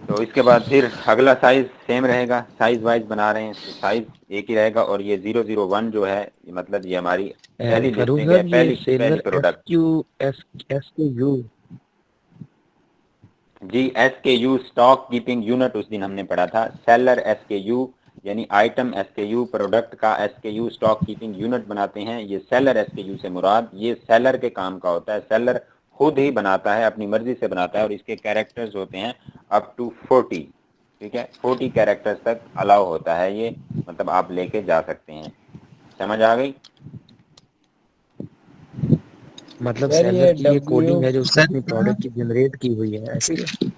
तो इसके बाद फिर अगला साइज सेम रहेगा, साइज वाइज बना रहे हैं तो साइज एक ही रहेगा, और ये 001 जो है मतलब ये हमारी पहली फरूख लिस्टिंग है, साहब ये पहली सेलर प्रोडक्ट। SKU जी SKU स्टॉक कीपिंग यूनिट उस दिन हमने पढ़ा था, सेलर SKU यानी आइटम SKU, प्रोडक्ट का SKU स्टॉक कीपिंग यूनिट बनाते हैं। ये सेलर SKU से मुराद ये सेलर के काम का होता है, सेलर खुद ही बनाता है, अपनी मर्जी से बनाता है, और इसके कैरेक्टर्स होते हैं अप टू 40, ठीक है, 40 कैरेक्टर्स तक अलाउ होता है ये, मतलब आप लेके जा सकते हैं। समझ आ गई? मतलब सर सेलर ये की ये कोडिंग W है जो उसने अपनी प्रोडक्ट की जनरेट की हुई है, ऐसे ही है?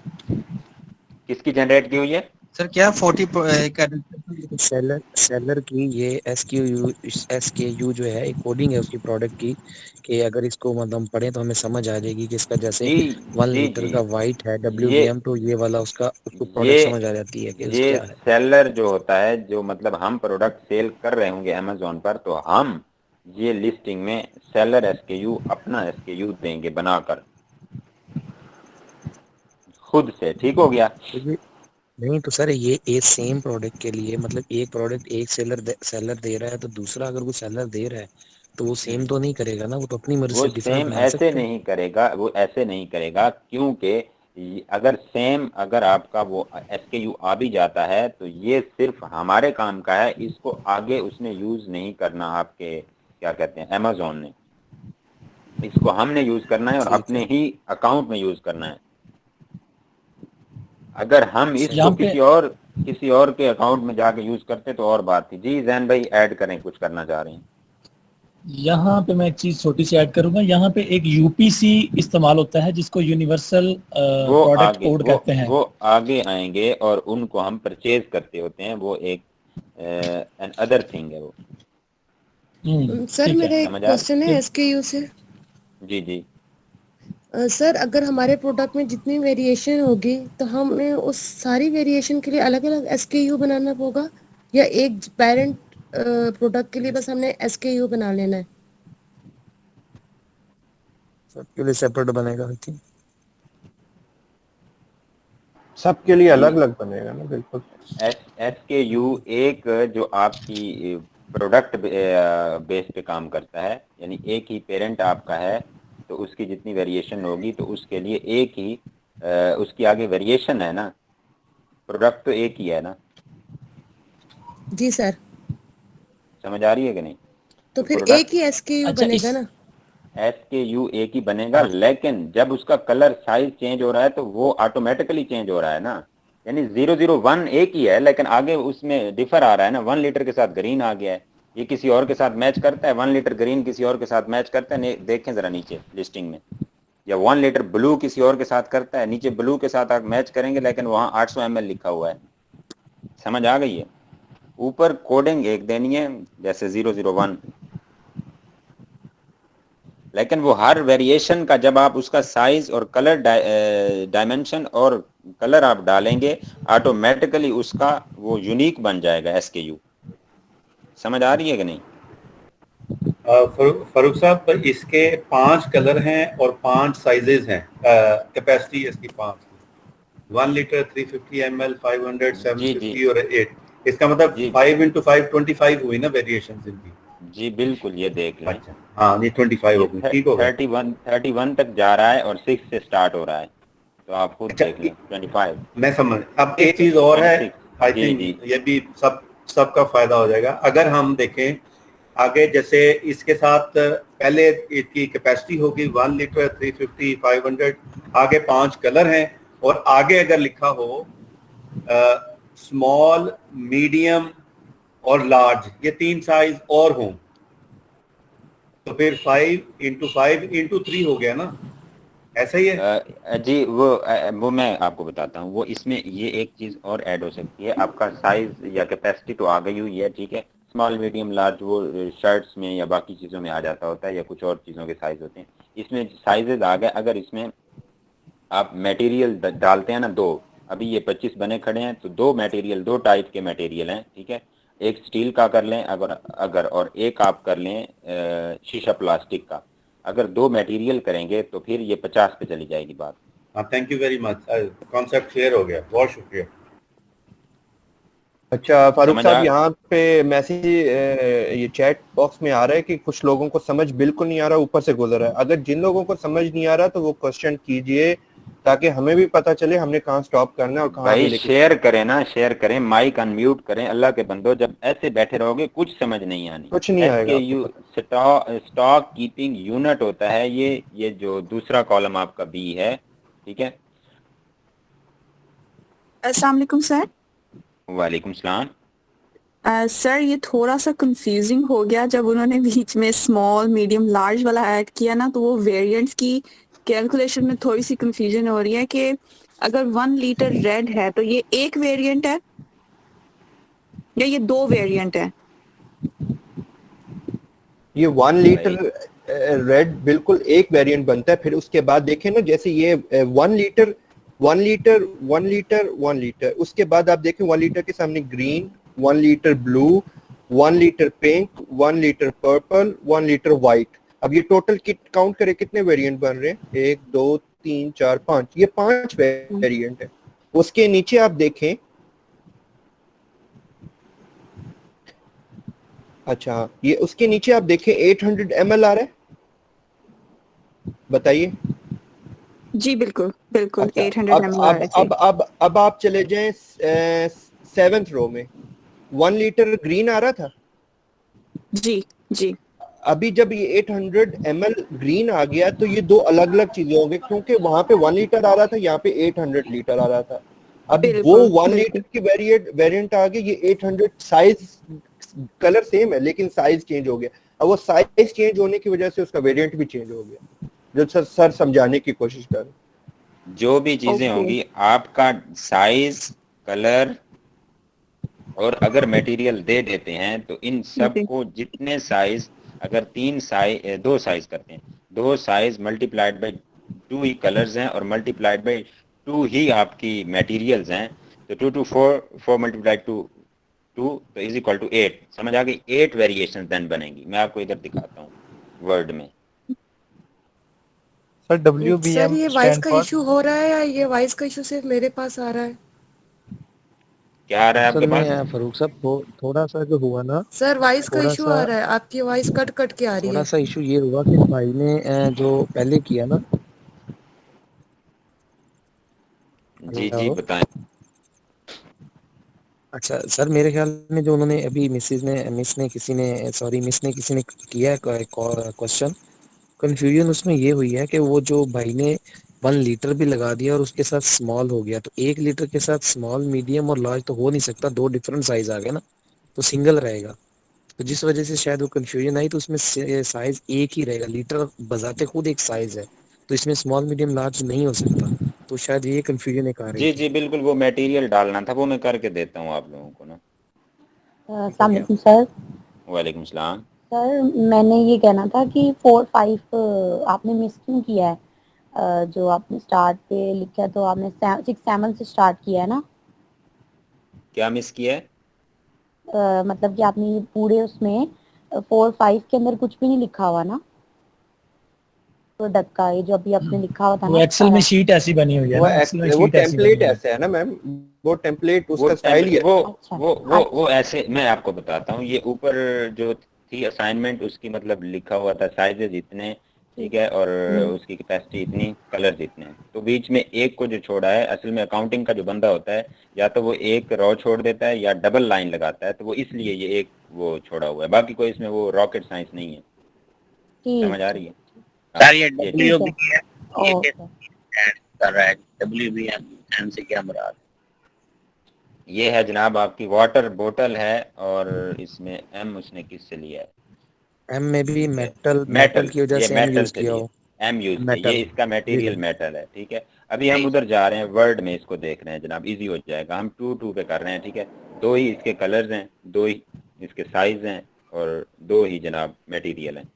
किसकी जनरेट की हुई है? सर क्या 40 सेलर की ये SKU जो है एक कोडिंग है उसकी प्रोडक्ट की, कि अगर इसको मतलब हम पढ़ें तो हमें समझ आ जाएगी कि इसका जैसे जी 1 जी लीटर जी का वाइट है ये WDM, तो ये वाला उसका उसको ये प्रोडक्ट समझ आ जाती है कि ये क्या है। सेलर जो होता है, जो मतलब हम प्रोडक्ट सेल कर रहे होंगे अमेजोन पर, तो हम ये लिस्टिंग में सेलर SKU अपना SKU देंगे बनाकर खुद से, ठीक हो गया? तो ये नहीं तो सर ये सेम प्रोडक्ट के लिए मतलब एक प्रोडक्ट एक सेलर दे रहा है तो दूसरा अगर वो सेलर दे रहा है तो वो सेम तो नहीं करेगा ना, वो तो अपनी मर्जी वो से डिफरेंट सेम बना ऐसे सकते हैं। नहीं करेगा, वो ऐसे नहीं करेगा, क्योंकि अगर सेम अगर आपका वो SKU आ भी जाता है तो ये सिर्फ हमारे काम का है, इसको आगे उसने यूज नहीं करना, आपके क्या कहते हैं अमेजोन ने, इसको हमने यूज करना है और ठीक अपने है। ही अकाउंट में यूज करना है। अगर हम इसको यहाँ पे किसी और के अकाउंट में जाके यूज करते तो और बात थी। जी जैन भाई ऐड करें, कुछ करना चाह रहे हैं? यहाँ पे मैं एक चीज छोटी सी ऐड करूंगा, यहाँ पे एक UPC इस्तेमाल होता है जिसको यूनिवर्सल वो प्रोडक्ट आगे कोड कहते हैं। वो आगे आएंगे और उनको हम परचेज करते होते हैं, वो एक एन अदर थिंग है वो। सर ठीक है। मेरा एक समझ आ क्वेश्चन है ठीक। SKU से। जी जी सर अगर हमारे प्रोडक्ट में जितनी वेरिएशन होगी तो हमें उस सारी वेरिएशन के लिए अलग अलग SKU बनाना होगा, या एक पेरेंट प्रोडक्ट के लिए बस हमने SKU बना लेना है? सबके लिए सेपरेट बनेगा आई थिंक। सबके लिए जी अलग अलग बनेगा ना, बिल्कुल। SKU एक जो आपकी प्रोडक्ट बेस पे काम करता है, यानी एक ही पेरेंट आपका है तो उसकी जितनी वेरिएशन होगी तो उसके लिए एक ही उसकी आगे वेरिएशन है ना, प्रोडक्ट तो एक ही है ना। जी सर। समझ आ रही है कि नहीं? तो तो फिर एक प्रोडक्ट ही SKU अच्छा बनेगा इस ना? SKU एक ही बनेगा, लेकिन जब उसका कलर साइज चेंज हो रहा है तो वो ऑटोमेटिकली चेंज हो रहा है ना, यानी 001 एक ही है लेकिन आगे उसमें डिफर आ रहा है ना, 1 लीटर के साथ ग्रीन आ गया है, ये किसी और के साथ मैच करता है, 1 लीटर ग्रीन किसी और के साथ मैच करता है, देखें जरा नीचे लिस्टिंग में, या 1 लीटर ब्लू किसी और के साथ करता है, नीचे ब्लू के साथ आप मैच करेंगे लेकिन वहां 800 ml लिखा हुआ है। समझ आ गई है? ऊपर कोडिंग एक देनी है जैसे 001, लेकिन वो हर वेरिएशन का जब आप उसका साइज और कलर डायमेंशन और कलर आप डालेंगे ऑटोमेटिकली उसका वो यूनिक बन जाएगा SKU। समझ आ रही है कि नहीं? फरूख साहब, इसके 5 कलर हैं और 5 साइजेस हैं, कैपेसिटी इसकी 5 की, 1 लीटर, 350 ml, 500, जी जी 750 और 8। इसका मतलब जी 5 into 5 25 हुई ना वेरिएशन इनकी। जी बिल्कुल, ये देख लें, अच्छा हाँ, ये 25 ये हो गई, ठीक हो गया। 31 तक जा रहा है और 6 से स्टार्ट हो रहा है, तो आप खुद अच्छा देख लें 25 मैं समझ। अब 6 एक चीज और है, 26। आई जी थिंक जी ये भी सबका फायदा हो जाएगा अगर हम देखें आगे। जैसे इसके साथ पहले इसकी कैपेसिटी होगी 1 लीटर, 350, 500, आगे 5 कलर हैं, और आगे अगर लिखा हो स्मॉल, मीडियम और लार्ज, ये 3 साइज और हों, तो फिर 5 into 5 into 3 हो गया ना, ऐसा ही है। जी वो मैं आपको बताता हूँ। वो इसमें ये एक चीज और ऐड हो सकती है, आपका साइज या कैपेसिटी तो आ गई हुई है, ठीक है, स्मॉल मीडियम लार्ज वो शर्ट्स में या बाकी चीजों में आ जाता होता है, या कुछ और चीजों के साइज होते हैं। इसमें साइजेस आ गए, अगर इसमें आप मटेरियल डालते हैं ना, दो, अभी ये 25 बने खड़े हैं, तो दो मटेरियल, दो टाइप के मटेरियल हैं, ठीक है, एक स्टील का कर लें अगर और एक आप कर लें शीशा प्लास्टिक का। अगर दो मटेरियल करेंगे तो फिर ये 50 पे चली जाएगी बात। हाँ, thank you very much, concept clear हो गया, बहुत शुक्रिया। अच्छा फारूक समझ साहब, आ यहाँ पे मैसेज ये चैट बॉक्स में आ रहा है कि कुछ लोगों को समझ बिल्कुल नहीं आ रहा, ऊपर से गुजर रहा है। अगर जिन लोगों को समझ नहीं आ रहा तो वो क्वेश्चन कीजिए, ताकि हमें भी पता चले हमने कहाँ स्टॉप करना है और कहाँ भाई आगे लेके। शेयर करें ना, शेयर करें, माइक अनम्यूट करें। अल्लाह के बंदो, जब ऐसे बैठे रहोगे कुछ समझ नहीं आनी। कुछ नहीं आएगा SKU आपको। स्टॉक कीपिंग यूनिट होता है ये जो दूसरा कॉलम आपका बी है, ठीक है। अस्सलाम वालेकुम सर। वालेकुम सलाम। सर ये थोड़ा सा कंफ्यूजिंग हो गया जब उन्होंने बीच में स्मॉल मीडियम लार्ज वाला ऐड किया ना, तो वो वेरिएंट्स की कैलकुलेशन में थोड़ी सी कंफ्यूजन हो रही है कि अगर 1 लीटर रेड है तो ये एक वेरिएंट है या ये दो वेरिएंट है? ये 1 लीटर रेड बिल्कुल एक वेरिएंट बनता है। फिर उसके बाद देखें ना, जैसे ये 1 लीटर 1 लीटर 1 लीटर 1 लीटर, उसके बाद आप देखें 1 लीटर के सामने green, 1 litre blue, 1 litre pink, 1 litre purple, 1 litre white. अब ये टोटल काउंट करें कितने वेरिएंट बन रहे हैं, 1 2 3 4 5, ये 5 वेरिएंट है। उसके नीचे आप देखें, अच्छा ये उसके नीचे आप देखें 800 ml आ रहा है, बताइए। जी बिल्कुल बिल्कुल। अच्छा, 800 ml आ रहा है। अब आप चले जाएं 7th रो में, 1 लीटर ग्रीन आ रहा था। जी जी। अभी जब ये 800 ml ग्रीन आ गया तो ये दो अलग अलग चीजें हो गई, क्योंकि वहां पे 1 लीटर आ रहा था, यहाँ पे 800 लीटर आ रहा था। अब वो 1 लीटर की वेरिएंट आ गई, ये 800 साइज कलर सेम है लेकिन साइज चेंज हो गया। अब वो साइज चेंज होने की वजह से उसका वेरिएंट भी चेंज हो गया, जो सर समझाने की कोशिश कर रहे। जो भी चीजें होंगी, आपका साइज, कलर और अगर मटेरियल दे देते हैं तो इन सब को जितने साइज, अगर दो साइज करते हैं, दो size multiplied by 2 he colours हैं और मल्टीप्लाइड बाय 2 ही आपकी मटेरियल्स हैं, तो 2 to 4 मल्टीप्लाइड 2 तो इज इक्वल टू 8। समझ आ गई? 8 वेरिएशन देन बनेगी। मैं आपको इधर दिखाता हूँ वर्ड में। सर WBM सर ये वॉइस का इशू हो रहा है या ये वॉइस का इशू सिर्फ मेरे पास आ रहा है? क्या आ रहा है आपके असल पास? में फारूक साहब थोड़ा सा जो हुआ ना, सर वॉइस का थोड़ा इशू सा आ रहा है, आपकी वॉइस कट कट के आ रही थोड़ा है। सा इशू ये हुआ कि भाई ने जो पहले किया ना। जी जी बताएं। अच्छा सर, मेरे ख्याल में जो उन्होंने अभी मिस ने किसी ने किया है क्वेश्चन, कंफ्यूजन उसमें ये हुई है कि वो जो भाई ने 1 लीटर भी लगा दिया और उसके साथ स्मॉल हो गया, तो 1 लीटर के साथ स्मॉल, मीडियम और लार्ज तो हो नहीं सकता, दो डिफरेंट साइज आ गए ना, तो सिंगल रहेगा। तो जिस वजह से शायद वो कंफ्यूजन आई, तो उसमें साइज एक ही रहेगा। लीटर बजाते खुद एक साइज है, तो इसमें स्मॉल, मीडियम, लार्ज नहीं हो सकता। तो शायद ये कंफ्यूजन एक आ रही जी थी। जी बिल्कुल, वो मटेरियल डालना था, वो मैं करके देता हूँ आप लोगों को ना। अस्सलाम वालेकुम सर। वालेकुम सलाम। सर मैंने ये कहना था कि 4 5 आपने मिस क्यों किया है? जो आपने स्टार्ट पे लिखा तो आपने 6 7 से स्टार्ट किया है ना? क्या मिस किया है? मतलब कि आपने पूरे उसमें 4 5 के अंदर कुछ भी नहीं लिखा हुआ ना प्रोडक्ट का, ये जो अभी आपने लिखा हुआ था वो ना एक्सेल में शीट ऐसी बनी हुई है ना, एक्सेल में वो शीट ऐसी बनी टेम्पलेट हुई है। ऐसे है ना मैम, वो टेम्पलेट उसका स्टाइल ही है। वो ऐसे मैं आपको बताता हूँ। ये ऊपर जो थी असाइनमेंट, उसकी मतलब लिखा हुआ था साइजेज इतने, ठीक है, और उसकी कैपेसिटी इतनी, कलर्स इतने। तो बीच में एक को जो छोड़ा है, असल में अकाउंटिंग का जो बंदा होता है, या तो वो एक रो छोड़ देता है या डबल लाइन लगाता है, तो वो इसलिए ये एक वो छोड़ा हुआ है। बाकी कोई इसमें वो रॉकेट साइंस नहीं है। समझ आ रही है? सर ये ठीक WBM है। है, ये कर रहा है WBM से क्या मुराद? ये है जनाब आपकी वाटर बोतल है, और इसमें M उसने किससे लिया है? एम में भी मेटल मेटल, की वजह ये से एम मेटल यूज से किया लिए हो। एम यूज किया, ये मेटल इसका जी मटेरियल जी मेटल है, ठीक है। अभी हम उधर जा रहे हैं, वर्ड में इसको देख रहे हैं जनाब, इजी हो जाएगा। हम 2 पे कर रहे हैं, ठीक है। 2 ही इसके कलर्स हैं, 2 ही इसके साइज हैं, और 2 ही जनाब मटेरियल हैं।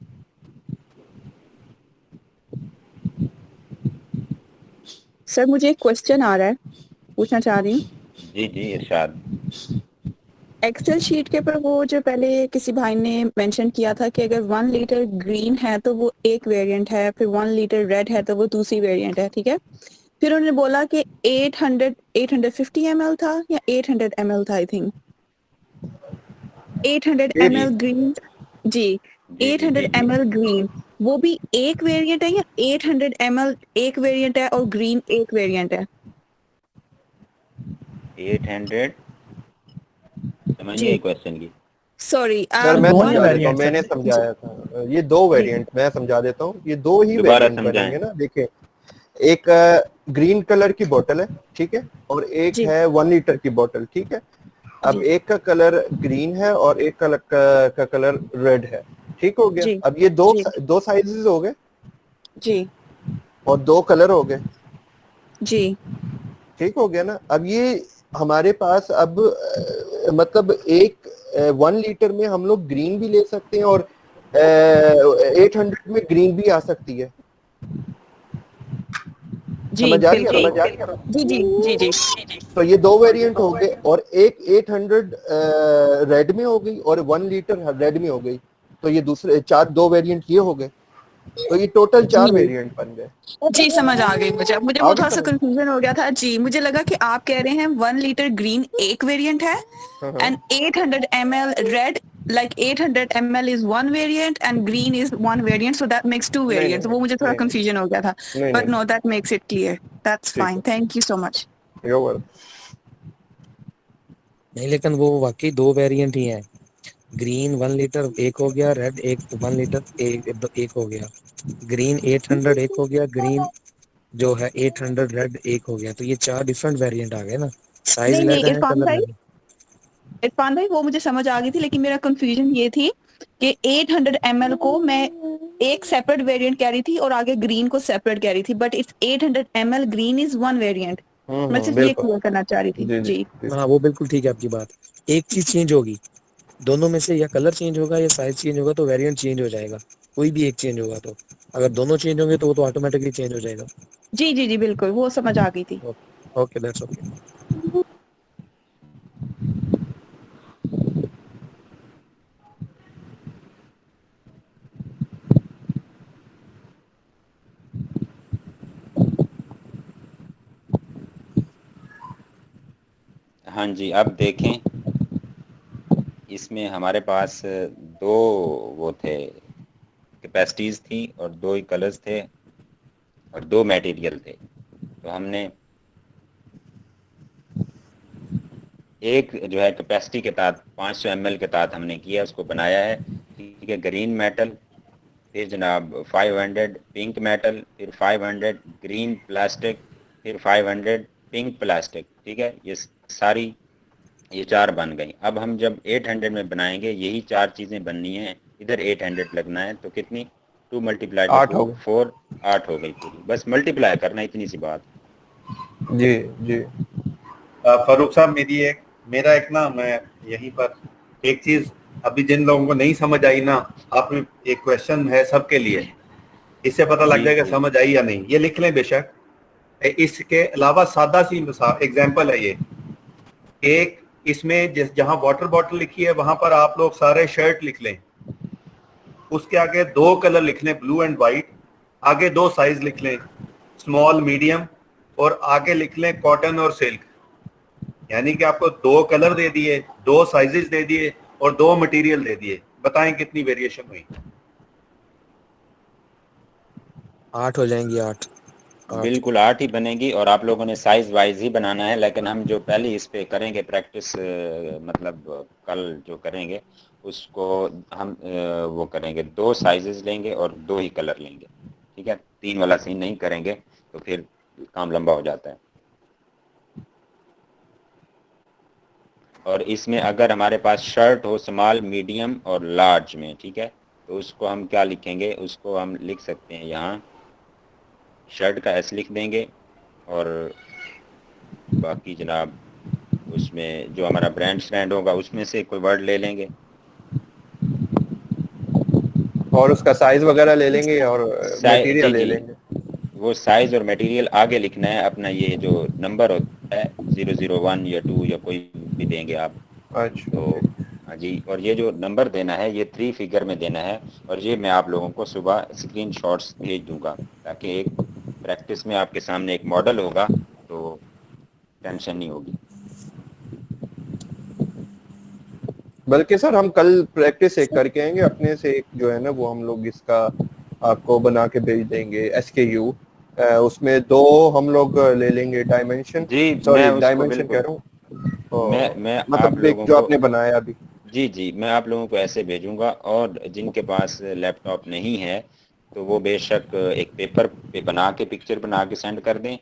सर मुझे एक क्वेश्चन आ रहा है, पूछना चाह रही हूँ। जी जी इरशाद। एक्सेल शीट के ऊपर वो जो पहले किसी भाई ने मेंशन किया था कि अगर 1 लीटर ग्रीन है तो वो एक वेरिएंट है, फिर 1 लीटर रेड है तो वो दूसरी वेरिएंट है, ठीक है। फिर उन्होंने बोला कि 850 ml था या 800 ml था, आई थिंक 800 जी जी ml ग्रीन। जी, जी जी 800 जी जी ml ग्रीन, वो भी एक वेरिएंट है या 800 ml एक वेरिएंट है और ग्रीन एक वेरिएंट है? 800 समझ नहीं जी आई क्वेश्चन की। सॉरी, सर मैं दोनों ही समझा देता हूँ, वेरिएंट मैंने सर। समझाया था। ये 2 जी वेरिएंट मैं समझा देता हूँ, ये 2 ही दोबारा वेरिएंट समझाएं। बनेंगे ना। देखिए, एक ग्रीन कलर की बोतल है, ठीक है, और एक जी है 1 लीटर की बोतल, ठीक है। अब जी एक का कलर ग्रीन है और एक का कलर रेड है, ठीक हो गया। जी अब ये दो जी दो साइजेस हो गए जी और 2 कलर हो गए, जी ठीक हो गया ना। अब ये हमारे पास अब मतलब एक 1 लीटर में हम लोग ग्रीन भी ले सकते हैं और 800 में ग्रीन भी आ सकती है। जी समझ आ रही है बिल्कुल। आपको? जी जी जी जी तो ये 2 वेरिएंट हो गए और एक 800 रेड में हो गई और 1 लीटर रेड में हो गई। तो ये दूसरे 2 वेरिएंट ये हो गए, तो ये टोटल 4 जी वेरिएंट बन गए। जी समझ आ गई मुझे। मुझे वो आगे थोड़ा सा समझ। कंफ्यूजन हो गया था जी। मुझे लगा कि आप कह रहे हैं 1 लीटर ग्रीन एक वेरिएंट है हाँ हाँ and 800 ml red, like 800 ml is one variant and green is one variant, so that makes 2 नहीं नहीं variants. वो मुझे थोड़ा नहीं कंफ्यूजन हो गया था, नहीं but नहीं no, that makes it clear. That's ठीक fine. है, Thank you so much. Yo welcome. नहीं, लेकिन वो वाकई 2 वेरिएंट ही हैं। ग्रीन 1 लीटर एक हो गया, रेड एक 1 लीटर एक हो गया, ग्रीन 800 एक हो गया, ग्रीन जो है 800 रेड एक हो गया। तो ये 4 डिफरेंट वेरिएंट आ गए ना, साइज नहीं नहीं अलग है, इरफान कलर भाई, अलग है। इरफान भाई वो मुझे समझ आ गई थी, लेकिन मेरा कंफ्यूजन ये थी कि 800 ml को मैं एक सेपरेट वेरिएंट कह रही थी और आगे ग्रीन को सेपरेट कह रही थी, but it's 800 ml green is one variant. मैं सिर्फ ये बिल्कुल। क्लियर करना चाह रही थी जी जी जी। जी। हाँ, वो बिल्कुल ठीक है आपकी बात। एक चीज चेंज होगी, दोनों में से या कलर चेंज होगा या साइज चेंज होगा, तो वेरिएंट चेंज हो जाएगा। कोई भी एक चेंज होगा तो, अगर दोनों चेंज होंगे तो वो तो ऑटोमेटिकली चेंज हो जाएगा। जी जी जी बिल्कुल, वो समझ आ गई थी। Okay, that's okay. हाँ जी, अब देखें, इसमें हमारे पास 2 वो थे, कैपेसिटीज थी और 2 ही कलर्स थे और 2 मटेरियल थे। तो हमने एक जो है कैपेसिटी के तहत 500 ml के तहत हमने किया, उसको बनाया है, ठीक है। ग्रीन मेटल, फिर जनाब 500 पिंक मेटल, फिर 500 ग्रीन प्लास्टिक, फिर 500 पिंक प्लास्टिक, ठीक है। ये 4 बन गई। अब हम जब 800 में बनाएंगे, यही 4 चीजें बननी है, इधर 800 लगना है, तो कितनी 2 मल्टीप्लाइड बाई 8 हो 2 4, 8 हो गई पूरी। बस मल्टीप्लाई करना, इतनी सी बात। गए। जी जी। फारूक साहब, मेरा एक ना, मैं यहीं पर एक चीज, अभी जिन लोगों को नहीं समझ आई ना, आप एक क्वेश्चन है सबके लिए, इससे पता लग जी जाएगा जी समझ आई या नहीं। ये लिख लें बेशक। इसके अलावा सादा सी एग्जांपल है ये। एक इसमें जहां वाटर बॉटल लिखी है वहां पर आप लोग सारे शर्ट लिख लें, उसके आगे 2 कलर लिख लें, ब्लू एंड व्हाइट, आगे 2 साइज लिख लें, स्मॉल मीडियम, और आगे लिख लें कॉटन और सिल्क। यानी कि आपको 2 कलर दे दिए, 2 साइजेस दे दिए और 2 मटेरियल दे दिए। बताएं कितनी वेरिएशन हुई? 8 हो जाएंगी, 8 8। बिल्कुल 8 ही बनेगी, और आप लोगों ने साइज वाइज ही बनाना है। लेकिन हम जो पहले इस पे करेंगे प्रैक्टिस, मतलब कल जो करेंगे उसको हम वो करेंगे, 2 साइजेस लेंगे और 2 ही कलर लेंगे, ठीक है। 3 वाला सीन नहीं करेंगे तो फिर काम लंबा हो जाता है। और इसमें अगर हमारे पास शर्ट हो स्मॉल मीडियम और लार्ज में, ठीक है, तो उसको हम क्या लिखेंगे, उसको हम लिख सकते हैं यहाँ शर्ट का एस लिख देंगे और बाकी जनाब उसमें जो हमारा ब्रांड होगा उसमें से कोई वर्ड ले लेंगे और उसका साइज वगैरह ले लेंगे और मटेरियल ले जी लेंगे। वो साइज और मटेरियल आगे लिखना है अपना, ये जो नंबर होता है 001 या 2 या कोई भी देंगे आप। अच्छा तो हाँ जी, और ये जो नंबर देना है ये 3 फिगर में देना है और ये मैं आप लोगों को सुबह स्क्रीनशॉट्स भेज दूंगा ताकि एक प्रैक्टिस में आपके सामने एक मॉडल होगा तो टेंशन नहीं होगी। बल्कि सर हम कल प्रैक्टिस एक करके आएंगे अपने से, एक जो है ना वो हम लोग इसका आपको बना के भेज देंगे SKU, उसमें 2 हम लोग ले लेंगे डायमेंशन, सॉरी डायमेंशन कह रहा हूँ, मैं आप मतलब लोगों जो को आपने बनाया अभी। जी मैं आप लोगों को ऐसे भेजूंगा और जिनके पास लैपटॉप नहीं है तो वो बेशक एक पेपर पे बना के पिक्चर बना के सेंड कर दें,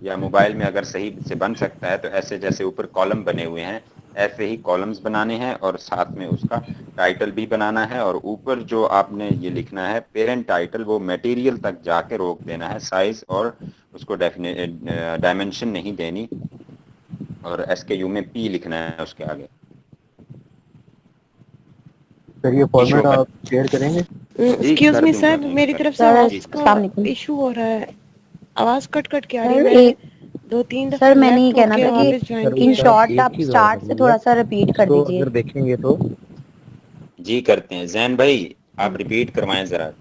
या मोबाइल में अगर सही से बन सकता है तो ऐसे जैसे ऊपर कॉलम बने हुए हैं ऐसे ही कॉलम्स बनाने हैं और साथ में उसका टाइटल भी बनाना है और ऊपर जो आपने ये लिखना है पेरेंट टाइटल वो मटेरियल तक जाके रोक देना है, साइज और उसको डायमेंशन नहीं देनी और SKU में P लिखना है उसके आगे। सर ये फॉर्मेट आप शेयर करेंगे? एक्सक्यूज मी सर, मेरी तरफ से आवाज का इशू हो रहा है, आवाज कट कट के आ रही है। मैं 2-3 दफा सर मैंने ये कहना था कि इन शॉर्ट आप स्टार्ट से थोड़ा सा रिपीट कर दीजिए। अगर देखेंगे तो जी करते हैं। जैन भाई आप रिपीट करवाएं जरा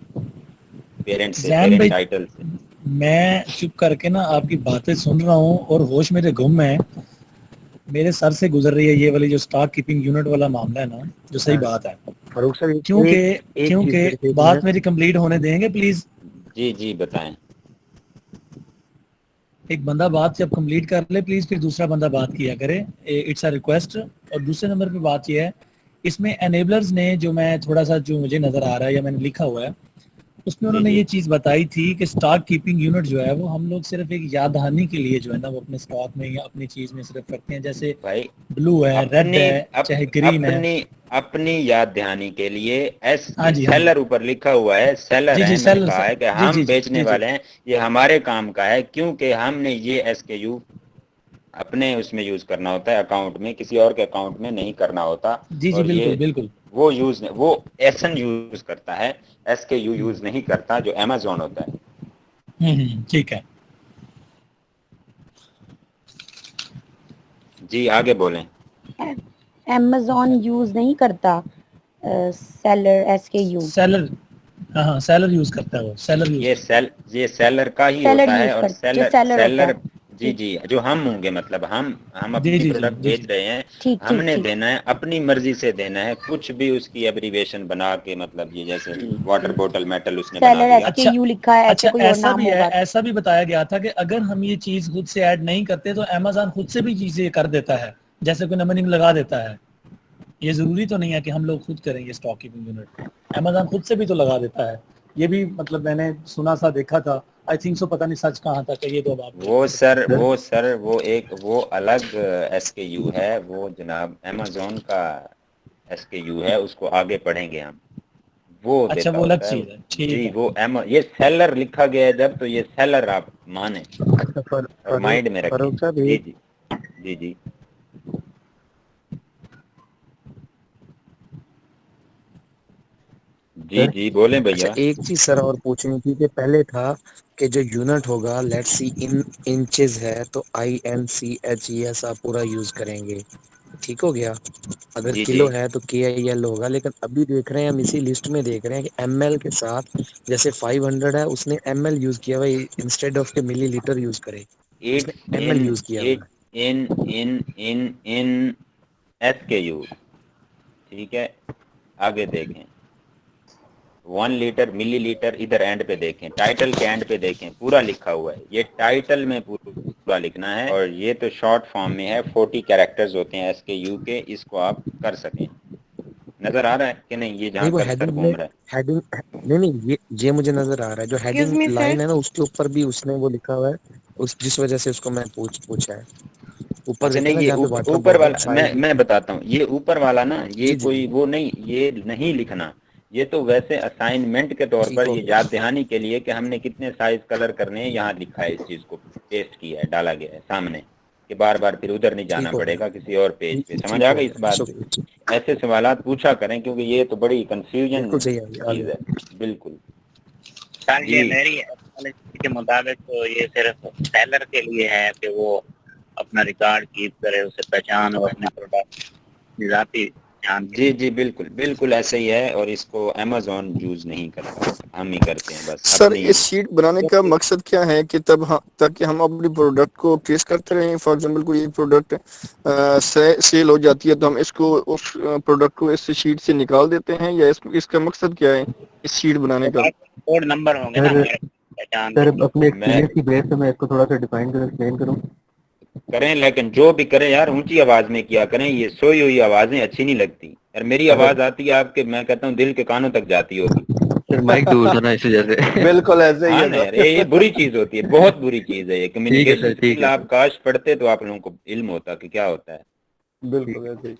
पेरेंट से, जैन भाई टाइटल से। मैं चुप करके ना आपकी बातें सुन रहा हूँ और होश मेरे गुम है, मेरे सर से गुजर रही है ये वाली जो स्टॉक कीपिंग यूनिट वाला मामला है ना, जो सही बात है। फारूक सर क्योंकि बात मेरी कंप्लीट होने देंगे प्लीज। जी बताएं। एक बंदा बात जब कंप्लीट कर ले प्लीज फिर दूसरा बंदा बात किया करे, इट्स अ रिक्वेस्ट। और दूसरे नंबर पे बात ये है, इसमें एनेबलर्स ने जो मैं थोड़ा सा जो मुझे नजर आ रहा है या मैंने लिखा हुआ है उसमें उन्होंने ये चीज बताई थी कि स्टॉक कीपिंग यूनिट जो है वो हम लोग सिर्फ एक याद दहानी के लिए जो है ना वो अपने स्टॉक में या अपनी चीज में सिर्फ रखते हैं, जैसे भाई ब्लू है, रेड है, चाहे ग्रीन है, अपनी याद दहानी के लिए। सेलर ऊपर लिखा हुआ है, सेलर है, लिखा है कि हम बेचने वाले हैं, ये हमारे काम का है क्योंकि हमने ये SKU अपने उसमें यूज करना होता है अकाउंट में, किसी और के अकाउंट में नहीं करना होता। जी बिल्कुल बिल्कुल। वो SN यूज करता है, SKU यूज नहीं करता जो Amazon होता है। ठीक है जी आगे बोलें। Amazon यूज नहीं करता सेलर SKU। सेलर हाँ सेलर यूज करता है वो, सेलर ये सेलर का ही होता है और सेलर जी जो हम होंगे, मतलब हम अपनी प्रोडक्ट बेच रहे हैं, हमने देना है अपनी मर्जी से देना है, कुछ भी उसकी एब्रीविएशन बना के, मतलब ये जैसे वाटर बोतल मेटल उसने बना दिया। SKU लिखा है, अच्छा ऐसा भी है, ऐसा भी बताया गया था कि अगर हम ये चीज खुद से ऐड नहीं करते तो Amazon खुद से भी चीजें कर देता है, जैसे कोई नंबरिंग लगा देता है। ये जरूरी तो नहीं है कि हम लोग खुद करेंगे स्टॉक कीपिंग यूनिट, Amazon खुद से भी तो लगा देता है। ये भी मतलब मैंने सुना सा देखा था, आई थिंक सो, पता नहीं सच कहाँ तक है ये तो बात। वो अलग SKU है, वो जनाब Amazon का SKU है, उसको आगे पढ़ेंगे हम। वो अच्छा वो अलग चीज है, ठीक है। वो ये सेलर लिखा गया है जब, तो ये सेलर आप माने और माइंड में रखें। जी जी बोलें भैया। अच्छा एक चीज सर और पूछनी थी कि पहले था कि जो यूनिट होगा लेट्स सी इन इंचेस है तो INCHES आप पूरा यूज करेंगे, ठीक हो गया। अगर किलो है तो KIL होगा, लेकिन अभी देख रहे हैं हम इसी लिस्ट में देख रहे हैं कि ML के साथ जैसे 500 है उसने ML यूज किया हुआ इंस्टेड ऑफ के मिलीलीटर यूज करे, ML यूज किया हुआ इन SKU। ठीक है आगे देखें, 1 लीटर मिलीलीटर, इधर एंड पे देखें, टाइटल के एंड पे देखें, पूरा लिखा हुआ है। ये टाइटल में पूरा लिखना है और ये तो शॉर्ट फॉर्म में है, 40 कैरेक्टर्स होते हैं SKU के, इसको आप कर सकें। नजर आ रहा है कि नहीं? ये जहाँ कर्सर घूम रहा है हेडिंग नहीं ये मुझे नजर आ रहा है, जो हेडिंग लाइन है ना उसके ऊपर भी उसने वो लिखा हुआ है, उस जिस वजह से उसको मैं पूछा है। ऊपर नहीं, ये ऊपर वाला मैं बताता हूँ। ये ऊपर वाला ना, ये कोई वो नहीं, ये नहीं लिखना, ये तो वैसे असाइनमेंट के तौर ठीक पर हो ये गया। याद दहानी के लिए कि हमने कितने साइज कलर करने हैं यहाँ लिखा है, इस चीज को पेस्ट किया है, डाला गया है सामने, कि बार बार फिर उधर नहीं जाना ठीक हो गया। पड़ेगा किसी और पेज पे। समझ ठीक आ हो गई इस गया, बात इट्स पे? ओके। ऐसे सवालात पूछा करें, क्योंकि ये तो बड़ी कंफ्यूजन बिल्कुल सही आ चीज गया। है। बिल्कुल सर ये जी। मेरी एनालिसिस के मुताबिक तो ये सिर्फ सेलर के लिए है कि वो अपना रिकॉर्ड कीप करे, उसे पहचान और अपने प्रोडक्ट जाती ध्यान के जी लिए। जी बिल्कुल बिल्कुल ऐसे ही है, और इसको अमेजोन यूज नहीं करता, हम ही करते हैं बस सर अपनी। इस शीट बनाने का मकसद क्या है कि तब ताकि हम अपनी प्रोडक्ट को ट्रेस करते रहें। फॉर एग्जांपल कोई एक प्रोडक्ट सेल हो जाती है तो हम इसको उस प्रोडक्ट को इस शीट से निकाल देते हैं, या इसका मकसद क्या है इस शीट बनाने का? कोड नंबर होंगे ना सर हमारे पहचान सर के। अपने मैं एक्सपीरियंस की बेस पे मैं इसको थोड़ा सा डिफाइन कर एक्सप्लेन करूँ। करें, लेकिन जो भी करें यार ऊंची आवाज में किया करें, ये सोई हुई आवाजें अच्छी नहीं लगती यार। मेरी सर आवाज आती है आपके, मैं कहता हूँ दिल के कानों तक जाती होगी। सर माइक दूर था ना इस वजह से। बिल्कुल ऐसे ही हाँ है ना यार, सर। ये बुरी चीज होती है, बहुत बुरी चीज है ये। ठीक है कम्युनिकेशन सर, ठीक स्किल है आप सर, काश पढ़ते तो आप लोगों को इल्म होता कि क्या होता है। बिल्कुल ऐसे ही।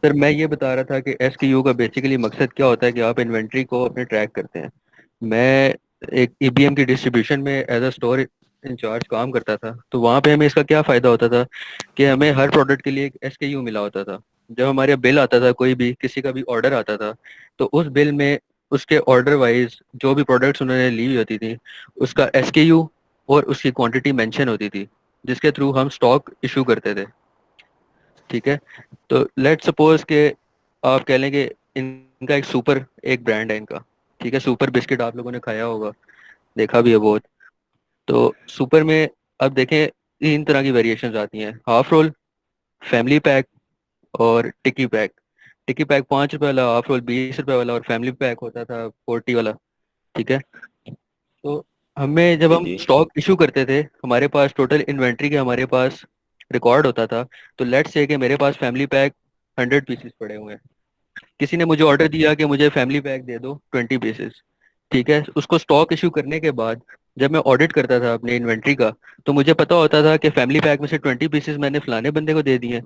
सर मैं ये बता रहा था कि एसक्यू का बेसिकली मकसद क्या होता है कि आप इन्वेंट्री को अपने ट्रैक करते हैं। मैं एक ईबीएम की डिस्ट्रीब्यूशन में एज अ स्टोर इंचार्ज काम करता था, तो वहाँ पे हमें इसका क्या फ़ायदा होता था कि हमें हर प्रोडक्ट के लिए एक एसक्यू मिला होता था। जब हमारे बिल आता था, कोई भी किसी का भी ऑर्डर आता था, तो उस बिल में उसके ऑर्डर वाइज जो भी प्रोडक्ट्स उन्होंने ली हुई होती थी उसका एसक्यू और उसकी क्वांटिटी मेंशन होती थी, जिसके थ्रू हम स्टॉक इशू करते थे। ठीक है, तो लेट सपोज के आप कह लें कि इनका एक सुपर एक ब्रांड है इनका। ठीक है, सुपर बिस्किट आप लोगों ने खाया होगा, देखा भी है बहुत। तो सुपर में अब देखें 3 तरह की वेरिएशंस आती हैं, हाफ रोल, फैमिली पैक और टिक्की पैक। टिक्की पैक 5 रुपए वाला, हाफ रोल 20 रुपए वाला, और फैमिली पैक होता था 40 वाला। ठीक है, तो हमें जब जी हम जी स्टॉक इशू करते थे, हमारे पास टोटल इन्वेंट्री के हमारे पास रिकॉर्ड होता था। तो लेट्स से कि मेरे पास फैमिली पैक 100 पीसेस पड़े हुए हैं, किसी ने मुझे ऑर्डर दिया कि मुझे फैमिली पैक दे दो 20 पीसेस। ठीक है, उसको स्टॉक इशू करने के बाद जब मैं ऑडिट करता था अपने इन्वेंट्री का, तो मुझे पता होता था कि फैमिली पैक में से 20 पीसेस मैंने फलाने बंदे को दे दिए,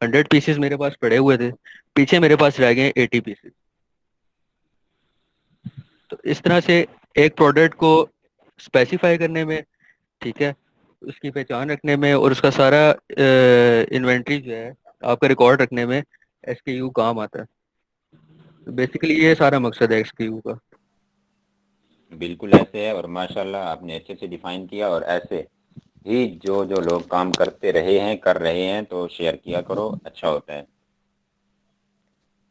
100 पीसेस मेरे पास पड़े हुए थे, पीछे मेरे पास रह गए 80 पीसेस। तो इस तरह से एक प्रोडक्ट को स्पेसिफाई करने में, ठीक है, उसकी पहचान रखने में और उसका सारा इन्वेंट्री जो है आपका रिकॉर्ड रखने में एसक्यू काम आता है। तो बेसिकली ये सारा मकसद है एसक्यू का। बिल्कुल ऐसे है, और माशाल्लाह आपने अच्छे से डिफाइन किया। और ऐसे ही जो जो लोग काम करते रहे हैं, कर रहे हैं, तो शेयर किया करो, अच्छा होता है।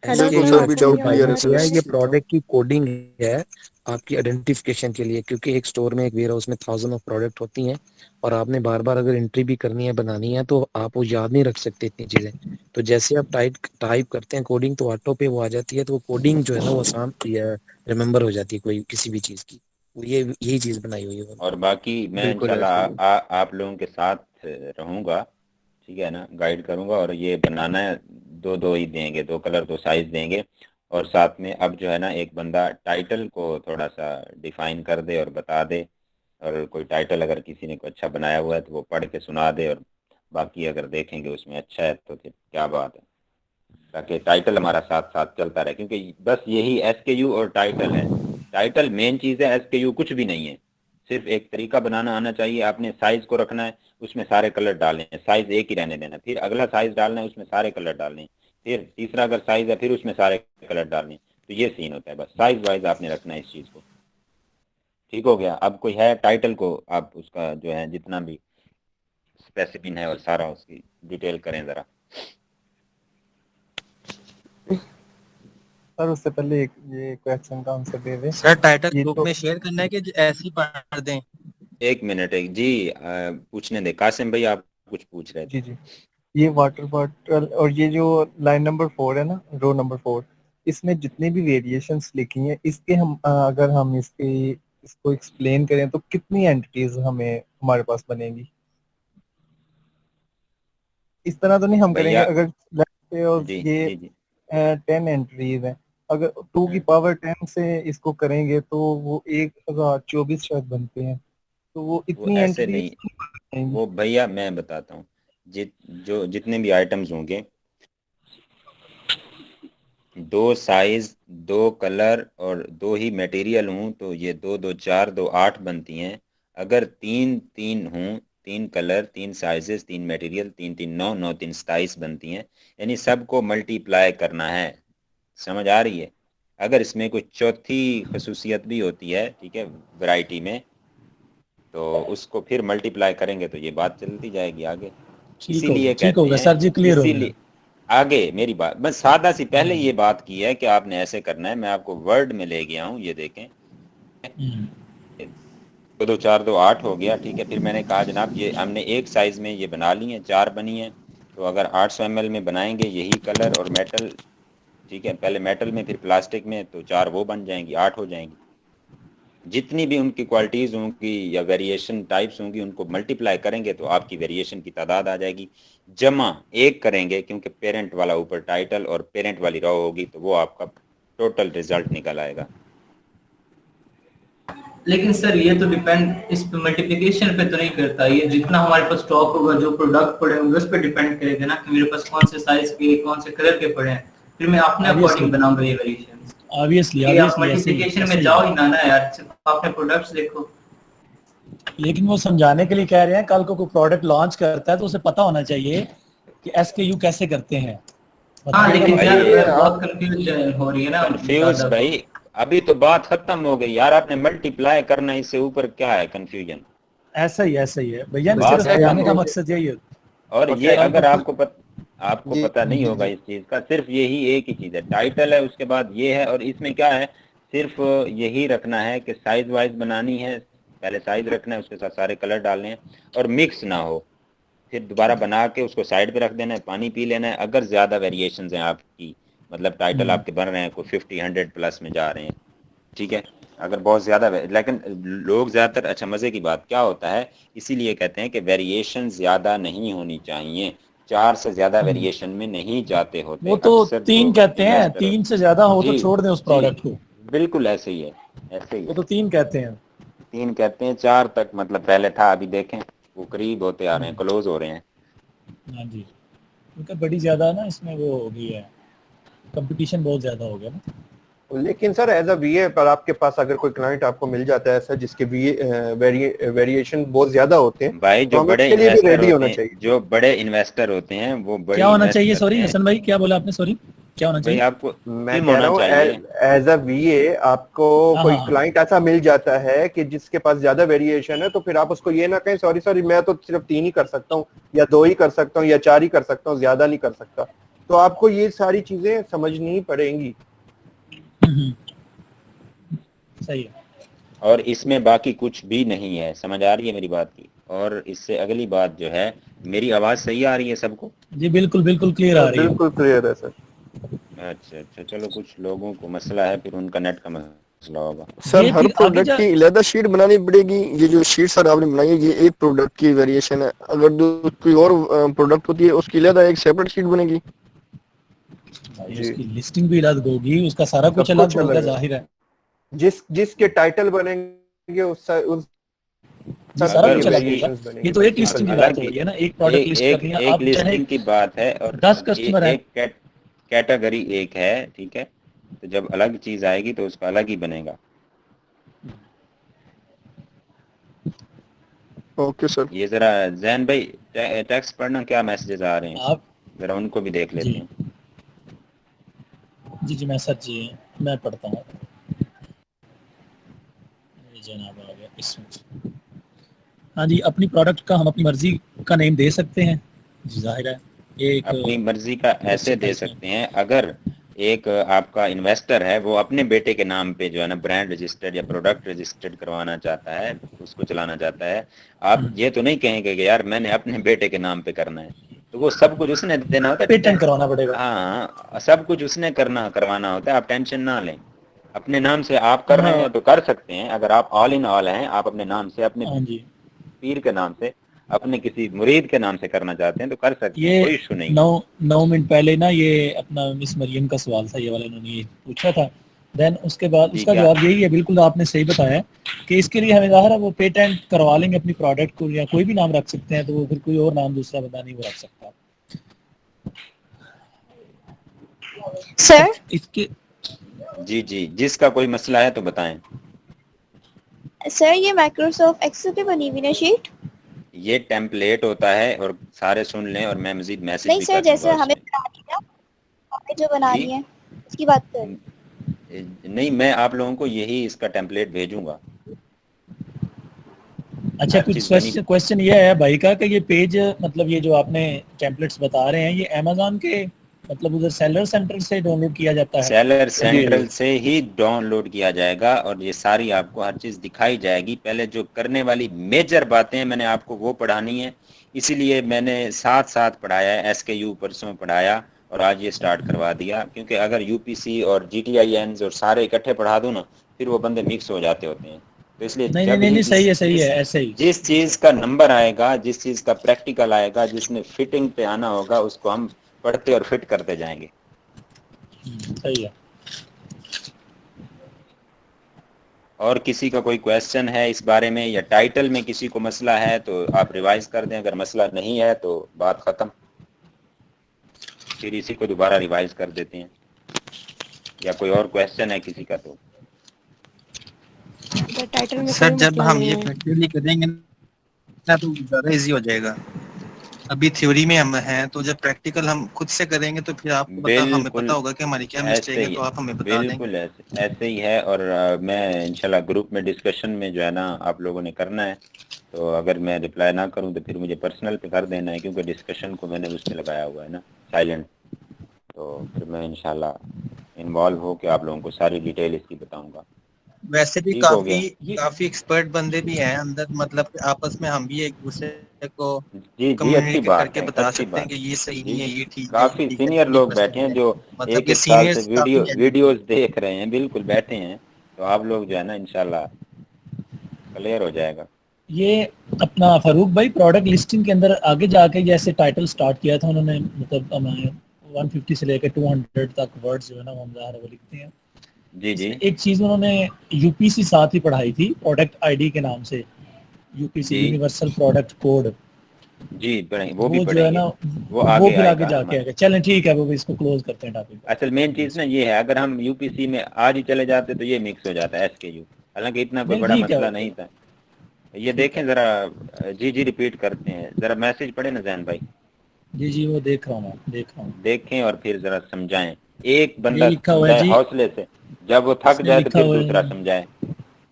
हेलो बिल्कुल सर, सर, आवाज अभी नहीं डाउट आ क्लियर है रही किया है, है? ये सर। प्रोडक्ट की कोडिंग है आपकी आइडेंटिफिकेशन के लिए, क्योंकि एक स्टोर में एक वेयर हाउस में 1000 ऑफ प्रोडक्ट होती हैं, और आपने बार बार अगर एंट्री भी करनी है, बनानी है, तो आप वो याद नहीं रख सकते इतनी चीजें। तो जैसे आप टाइप करते हैं कोडिंग, तो ऑटो पे वो आ जाती है, तो वो कोडिंग जो है ना वो आसान रिमेम्बर हो जाती है कोई किसी भी चीज की। वो ये यही चीज बनाई हुई है। और बाकी मैं बिल्कुल इंशाल्लाह ऐसे ही है। आप लोगों के साथ रहूंगा, ठीक है ना, गाइड करूंगा। और ये बनाना है, दो दो ही देंगे, 2 कलर 2 साइज देंगे। और साथ में अब जो है ना, एक बंदा टाइटल को थोड़ा सा डिफाइन कर दे और बता दे। और कोई टाइटल अगर किसी ने कोई अच्छा बनाया हुआ है तो वो पढ़ के सुना दे, और बाकी अगर देखेंगे उसमें अच्छा है तो फिर क्या बात है, ताकि टाइटल हमारा साथ साथ चलता रहे। क्योंकि बस यही एसकेयू और टाइटल है। टाइटल मेन चीज़ है, एसकेयू कुछ भी नहीं है। सिर्फ एक तरीका बनाना आना चाहिए। आपने साइज को रखना है, उसमें सारे कलर डालने हैं, साइज एक ही रहने देना, फिर अगला साइज डालना है, उसमें सारे कलर डालने हैं, फिर तीसरा अगर साइज है फिर उसमें सारे कलर डालने हैं। तो ये सीन होता है, बस साइज वाइज आपने रखना है इस चीज़ को। ठीक हो गया? अब कोई है टाइटल को आप उसका जो है जितना भी स्पेसिफिन है और सारा उसकी डिटेल करें ज़रा। सर उससे पहले एक ये क्वेश्चन का आंसर दे दें। सर टाइटल ये ग्रुप तो में शेयर करना है कि ऐसे ही पढ़ दें? एक मिनट, एक जी पूछने दे कासिम भाई, आप कुछ पूछ रहे थे। जी जी, ये वाटर बॉटल और ये जो लाइन नंबर 4 है ना, रो नंबर 4, इसमें जितनी भी वेरिएशंस लिखी हैं, इसके हम अगर हम इसको एक्सप्लेन करें तो कितनी एंटिटीज हमारे पास बनेंगी? इस तरह तो नहीं हम करेंगे, भैया अगर let's say और जी ये जी जी 10 एंट्रीज हैं, अगर 2 की हम्म, पावर 10 से इसको करेंगे तो वो 1024 शायद बनते हैं। तो वो वो इतनी ऐसे एंट्रीज नहीं, बनेंगी? वो भैया मैं बताता हूँ। जितने भी आइटम्स होंगे, दो साइज, दो कलर और दो ही मटेरियल हूँ तो ये 2 2 4 2 8 बनती हैं। अगर 3 3 हूँ, 3 कलर, 3 साइजेस, 3 मटेरियल, 3 3 9 9 3 27 बनती हैं। यानी सबको मल्टीप्लाई करना है। समझ आ रही है? अगर इसमें कोई चौथी खसूसियत भी होती है, ठीक है, वैरायटी में, तो उसको फिर मल्टीप्लाई करेंगे तो ये बात चलती जाएगी आगे। इसीलिए ठीक हो कहते गया हैं, सर जी, क्लियर हो गया। इसीलिए आगे मेरी बात बस सादा सी पहले ये बात की है कि आपने ऐसे करना है। मैं आपको वर्ड में ले गया हूँ, ये देखें, 2 2 4 2 8 हो गया, ठीक है। फिर मैंने कहा जनाब ये हमने एक साइज में ये बना ली है, 4 बनी है, तो अगर 800 ml में बनाएंगे यही कलर और मेटल, ठीक है, पहले मेटल में फिर प्लास्टिक में, तो 4 वो बन जाएंगी, 8 हो जाएंगी। जितनी भी उनकी क्वालिटीज होंगी या वेरिएशन टाइप्स होंगी उनको मल्टीप्लाई करेंगे तो आपकी वेरिएशन की तादाद आ जाएगी। जमा एक करेंगे क्योंकि पेरेंट वाला ऊपर टाइटल और पेरेंट वाली रो होगी, तो वो आपका टोटल रिजल्ट निकल आएगा। लेकिन सर ये तो डिपेंड इस पे मल्टीप्लिकेशन पे तो नहीं करता, ये जितना हमारे पास स्टॉक होगा, जो प्रोडक्ट पड़े होंगे उस पे डिपेंड करेगा ना कि मेरे पास कौन से साइज के, कौन से कलर के पड़े हैं, फिर मैं अपने अकॉर्डिंग बनाऊंगा ये वेरिएशन। ऑब्वियसली आप मल्टीप्लिकेशन में जाओ ही ना यार, सिर्फ अपने प्रोडक्ट्स देखो। लेकिन वो समझाने के लिए कह रहे हैं, कल को कोई प्रोडक्ट लॉन्च करता है तो उसे पता होना चाहिए कि SKU कैसे करते हैं। हाँ लेकिन यार बहुत कंफ्यूजन हो रही है ना। कंफ्यूज भाई, अभी तो बात खत्म हो गई यार, आपने मल्टीप्लाई करना, इससे ऊपर क्या है कंफ्यूजन? ऐसा ही है भैया, बताने का मकसद यही है। और ये अगर आपको पता नहीं होगा इस चीज का, सिर्फ यही एक ही चीज है, टाइटल है, उसके बाद ये है, और इसमें क्या है, सिर्फ यही रखना है कि साइज वाइज बनानी है, पहले साइज रखना है, उसके साथ सारे कलर डालने हैं और मिक्स ना हो, फिर दोबारा बना के उसको साइड पे रख देना है, पानी पी लेना है। अगर ज्यादा वेरिएशंस हैं आपकी, मतलब टाइटल आपके बन रहे हैं, कोई 50 100 प्लस में जा रहे हैं, ठीक है, अगर बहुत ज्यादा, लेकिन लोग ज्यादातर, अच्छा मजे की बात क्या होता है, इसीलिए कहते हैं कि वेरिएशन ज्यादा नहीं होनी चाहिए, 4 से ज्यादा वेरिएशन में नहीं जाते होते। वो तो 3 कहते हैं, 3 से ज्यादा हो तो छोड़ दें उस प्रोडक्ट को। बिल्कुल ऐसे ही है, ऐसे ही वो तो 3 कहते हैं। 3 कहते हैं, 4 तक मतलब पहले था, अभी देखें वो करीब होते आ रहे हैं, क्लोज हो रहे हैं। हाँ जी, क्योंकि बड़ी ज्यादा ना इसमें वो हो गई है, कंपटीशन बहुत ज्यादा हो गया ना। लेकिन सर एज अ VA पर आपके पास अगर कोई क्लाइंट आपको मिल जाता है सर जिसके वेरिएशन बहुत ज्यादा होते हैं, भाई जो बड़े इन्वेस्टर होते हैं, जो बड़े इन्वेस्टर होते हैं वो बड़े, क्या होना चाहिए? सॉरी हसन भाई, क्या बोला आपने? सॉरी, क्या होना चाहिए? आपको मैं कह रहा हूँ एज अ VA आपको कोई क्लाइंट ऐसा मिल जाता है कि जिसके पास ज्यादा वेरिएशन है, तो फिर आप उसको ये ना कहें सॉरी मैं तो सिर्फ 3 ही कर सकता हूँ या 2 ही कर सकता हूँ या 4 ही कर सकता हूँ, ज्यादा नहीं कर सकता। तो आपको ये सारी चीजें समझनी ही पड़ेंगी। सही है। और इसमें बाकी कुछ भी नहीं है, समझ आ रही है मेरी बात की? और इससे अगली बात जो है, मेरी आवाज सही आ रही है सबको? जी बिल्कुल क्लियर आ रही है। बिल्कुल क्लियर है सर। अच्छा, चलो कुछ लोगों को मसला है, फिर उनका नेट का मसला होगा। सर हर प्रोडक्ट की अलग शीट बनानी पड़ेगी? ये जो शीट सर आपने बनाई है ये एक प्रोडक्ट की वेरिएशन है, अगर कोई और प्रोडक्ट होती है उसकी अलग एक सेपरेट शीट बनेगी? उसकी लिस्टिंग भी अलग होगी, उसका सारा कुछ अलग होगा, जाहिर है। जिसके टाइटल बनेंगे उस सारा कुछ अलग होगा। ये तो एक लिस्टिंग की बात हो रही है ना, एक प्रोडक्ट लिस्ट करनी है, एक लिस्टिंग की बात है, और 10 कस्टमर है, एक कैटेगरी एक है, ठीक है, तो जब अलग चीज आएगी तो उसका अलग ही बनेगा। Okay sir. ये जरा जैन भाई टेक्स्ट पढ़ना, क्या मैसेजेस आ रहे हैं आप जरा उनको भी देख लेते हैं। जी मैं सर जी मैं पढ़ता हूँ। जनाब आ गया इसमें। हाँ जी, अपनी प्रोडक्ट का हम अपनी मर्जी का नेम दे सकते हैं, जाहिर है। एक अपनी मर्जी का ऐसे दे सकते हैं, अगर एक आपका इन्वेस्टर है वो अपने बेटे के नाम पे जो है ना ब्रांड रजिस्टर्ड या प्रोडक्ट रजिस्टर्ड करवाना चाहता है, उसको चलाना चाहता है, आप ये तो नहीं कहेंगे कि यार मैंने अपने बेटे के नाम पे करना है, तो वो सब कुछ उसने देना होता है, पेटेंट करवाना पड़ेगा। हाँ, सब कुछ उसने करवाना होता है, आप टेंशन ना लें। अपने नाम से आप कर रहे हैं तो कर सकते हैं, अगर आप ऑल इन ऑल हैं, आप अपने नाम से, अपने पीर के नाम से, अपने किसी मुरीद के नाम से करना चाहते हैं तो कर सकते हैं, कोई इशू नहीं। 9 मिनट पहले ना ये अपना मिस मरियम का सवाल था, ये वाला इन्होंने पूछा था, देन उसके बाद उसका जवाब यही है, बिल्कुल आपने सही बताया कि इसके लिए हमें ज़ाहिर है वो पेटेंट करवा लेंगे अपनी प्रोडक्ट को, या कोई भी नाम रख सकते हैं, तो वो फिर कोई और नाम दूसरा बंदा नहीं वो रख सकता। सर इसके जी जी, जिसका कोई मसला है तो बताएं। सर ये माइक्रोसॉफ्ट एक्सेल पे बनी हुई ना शीट? ये टेम्पलेट होता है और सारे सुन लें, और मैं मजीद मैसेज नहीं भी सर, कर दूंगा जैसे हमें उसमें। बनानी है ना, हमें जो जी बनानी है उसकी बात कर। नहीं, मैं आप लोगों को यही इसका टेम्पलेट भेजूंगा। अच्छा, हर कुछ चीज बनी। क्वेश्चन ये है भाई का कि ये पेज मतलब ये जो आपने टेम्पलेट्स बता रहे हैं ये अमेज़न के मतलब उधर सेलर सेंटर से डाउनलोड किया जाता है? सेलर सेंट्रल से ही डाउनलोड किया जाएगा और ये सारी आपको हर चीज दिखाई जाएगी। पहले जो करने वाली मेजर बातें मैंने आपको वो पढ़ानी है, इसीलिए मैंने साथ साथ पढ़ाया है। SKU परसों पढ़ाया और आज ये स्टार्ट करवा दिया, क्योंकि अगर UPC और GTINs और सारे इकट्ठे पढ़ा दूं ना, फिर वो बंदे मिक्स हो जाते होते हैं। तो इसलिए नहीं जब नहीं ही नहीं, सही है ऐसे ही। जिस चीज का नंबर आएगा, जिस चीज का प्रैक्टिकल आएगा, जिसने फिटिंग पे आना होगा, उसको हम पढ़ते और फिट करते जाएंगे। सही है। और किसी का कोई क्वेश्चन है इस बारे में, या टाइटल में किसी को मसला है तो आप रिवाइज कर दें। अगर मसला नहीं है तो बात खत्म, फिर इसी को दोबारा रिवाइज कर देते हैं। या कोई और क्वेश्चन है किसी का तो? टाइटल में सर कोई जब मसला हम नहीं ये है। प्रैक्टिकली करेंगे ना तो ज़्यादा इजी हो जाएगा। अभी थ्योरी में हम हैं, तो जब प्रैक्टिकल हम खुद से करेंगे तो फिर आपको हमें पता बिल्कुल होगा कि हमारी क्या मिस्टेक ऐसे है, ही, तो आप हमें बता देंगे। बिल्कुल ऐसे ही है। और मैं इंशाल्लाह ग्रुप में डिस्कशन में जो है ना आप लोगों ने करना है, तो अगर मैं रिप्लाई ना करूं तो फिर मुझे पर्सनल पे कर देना है, क्योंकि डिस्कशन को मैंने उस पर लगाया हुआ है ना, साइलेंट। तो फिर मैं इंशाल्लाह इन्वॉल्व हो के आप लोगों को सारी डिटेल इसकी बताऊंगा। वैसे भी ठीक हो गया? काफी एक्सपर्ट बंदे भी हैं अंदर, मतलब कि आपस में हम भी एक दूसरे को जी जी, अच्छी कम्युनिकेट बात करके है, बता अच्छी सकते हैं बात कि ये सही जी नहीं है, जी। ये ठीक है, ये काफी ठीक है, सीनियर ये लोग बैठे हैं पसंद है। जो मतलब एक कि एक साल से सीनियर्स काफी हैं। वीडियोस देख रहे हैं, बिल्कुल बैठे हैं। तो आप लोग जो है ना इंशाल्लाह क्लियर हो जाएगा। ये अपना फारूक भाई प्रोडक्ट लिस्टिंग के अंदर आगे जाके जैसे टाइटल स्टार्ट किया था उन्होंने, मतलब हमें 150 से लेकर 200 तक वर्ड्स जो है ना वो हम ज़ाहिर वो लिखते हैं। जी जी एक चीज़ उन्होंने UPC साथ ही पढ़ाई थी, प्रोडक्ट ID के नाम से, UPC जी यूनिवर्सल प्रोडक्ट कोड। जी, पढ़ेंगे, वो भी वो जो है पढ़ेंगे। ना वो वो आगे फिर आगे आएगा जाके हमारे। आएगा। चलें ठीक है, वो भी इसको क्लोज करते हैं टॉपिक। असल मेन चीज ना ये है, अगर हम UPC में आज ही चले जाते तो ये मिक्स हो जाता है SKU। हालांकि इतना कोई नहीं बड़ा ठीक है, मसला ओके नहीं था। ये ठीक है। देखें जरा, जी जी रिपीट करते हैं जरा, मैसेज पढ़े ना जैन भाई, जी जी वो देख रहा हूँ मैं, देख रहा हूँ। देखें और फिर जरा समझाएं। एक ये बंदा लिखा हुआ है समझाए जी, हौसले से, जब वो थक इसमें जाए तो लिखा फिर हुआ दूसरा है, समझाए।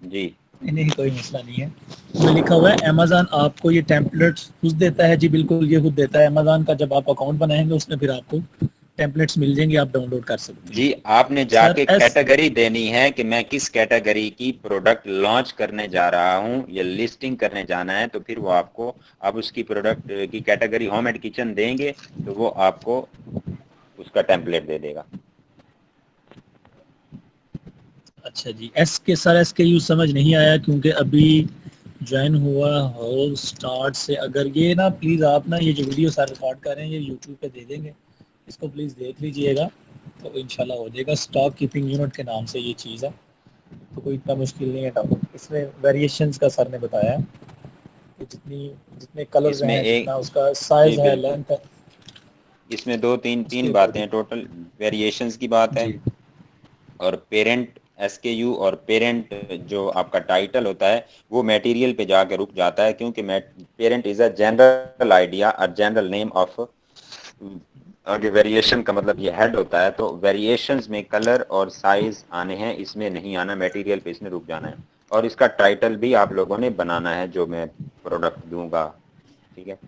जी नहीं कोई मसला नहीं है। इसमें लिखा हुआ है अमेज़न आपको ये टेम्पलेट्स खुद देता है। जी बिल्कुल, ये खुद देता है। अमेज़न का जब आप अकाउंट बनाएंगे उसमें फिर आपको टेम्पलेट्स मिल जाएंगे, आप डाउनलोड कर सकते जी, हैं। आपने सर जाके कैटेगरी देनी है कि मैं किस कैटेगरी की प्रोडक्ट लॉन्च करने जा रहा हूं या लिस्टिंग करने जाना है, तो फिर वो आपको, आप उसकी प्रोडक्ट की कैटेगरी होम एंड किचन देंगे तो वो आपको उसका टेम्पलेट दे देगा। अच्छा जी, SKU समझ नहीं आया क्योंकि अभी ज्वाइन हुआ हो स्टार्ट से। अगर ये ना प्लीज़ आप ना ये जो वीडियो सारे रिकॉर्ड कर रहे हैं ये यूट्यूब पे दे देंगे, इसको प्लीज़ देख लीजिएगा तो इंशाल्लाह हो जाएगा। स्टॉक कीपिंग यूनिट के नाम से ये चीज़ है, तो कोई इतना मुश्किल नहीं है टॉपिक। इसमें वेरिएशंस का सर ने बताया कि जितने कलर्स इसमें हैं, एक, जितना उसका जी साइज है, बिल्कुल, लेंथ है, इसमें तीन उसके बातें हैं अकॉर्डिंग। टोटल। वेरिएशंस की बात है, जी और पेरेंट SKU और पेरेंट जो आपका टाइटल होता है वो मटेरियल पे जाके रुक जाता है, क्योंकि parent is a general idea और जनरल नेम ऑफ। आगे वेरिएशन का मतलब ये हेड होता है, तो वेरिएशंस में कलर और साइज आने हैं, इसमें नहीं आना, मटेरियल पे इसने रुक जाना है। और इसका टाइटल भी आप लोगों ने बनाना है जो मैं प्रोडक्ट दूंगा, ठीक है।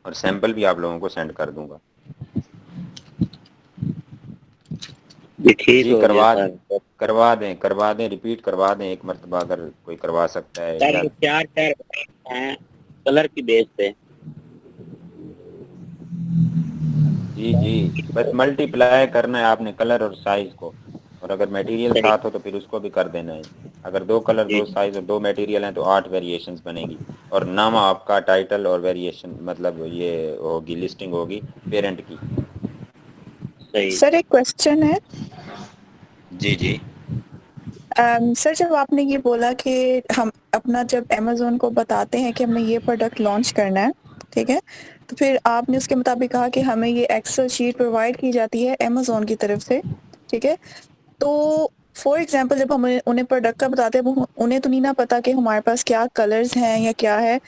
और सैंपल भी आप लोगों को सेंड कर दूंगा। जी ठीक जी हो गया सर। करवा दें, रिपीट करवा दें एक मरतबा, अगर कोई करवा सकता है। सर या ये चार चार हैं कलर की बेस पे। जी जी, बस मल्टीप्लाई करना है आपने कलर और साइज को, और अगर मटेरियल सही। साथ हो तो फिर उसको भी कर देना है। अगर 2 कलर, जी 2 साइज और 2 मटेरियल हैं तो 8 वेरिएशंस बनेगी। और नाम आपका टाइटल और वेरिएशन, मतलब ये होगी, लिस्टिंग होगी पेरेंट की। सही। सर एक क्वेश्चन है। जी जी सर जब आपने ये बोला कि हम अपना जब अमेज़न को बताते हैं कि हमें ये प्रोडक्ट लॉन्च करना है, ठीक है। तो फिर आपने उसके मुताबिक कहा कि हमें ये एक्सेल शीट प्रोवाइड की जाती है अमेज़न की तरफ से, ठीक है। तो फॉर एग्जांपल जब हम उन्हें प्रोडक्ट का बताते हैं, वो उन्हें तो नहीं ना पता कि हमारे पास क्या कलर्स हैं या क्या है,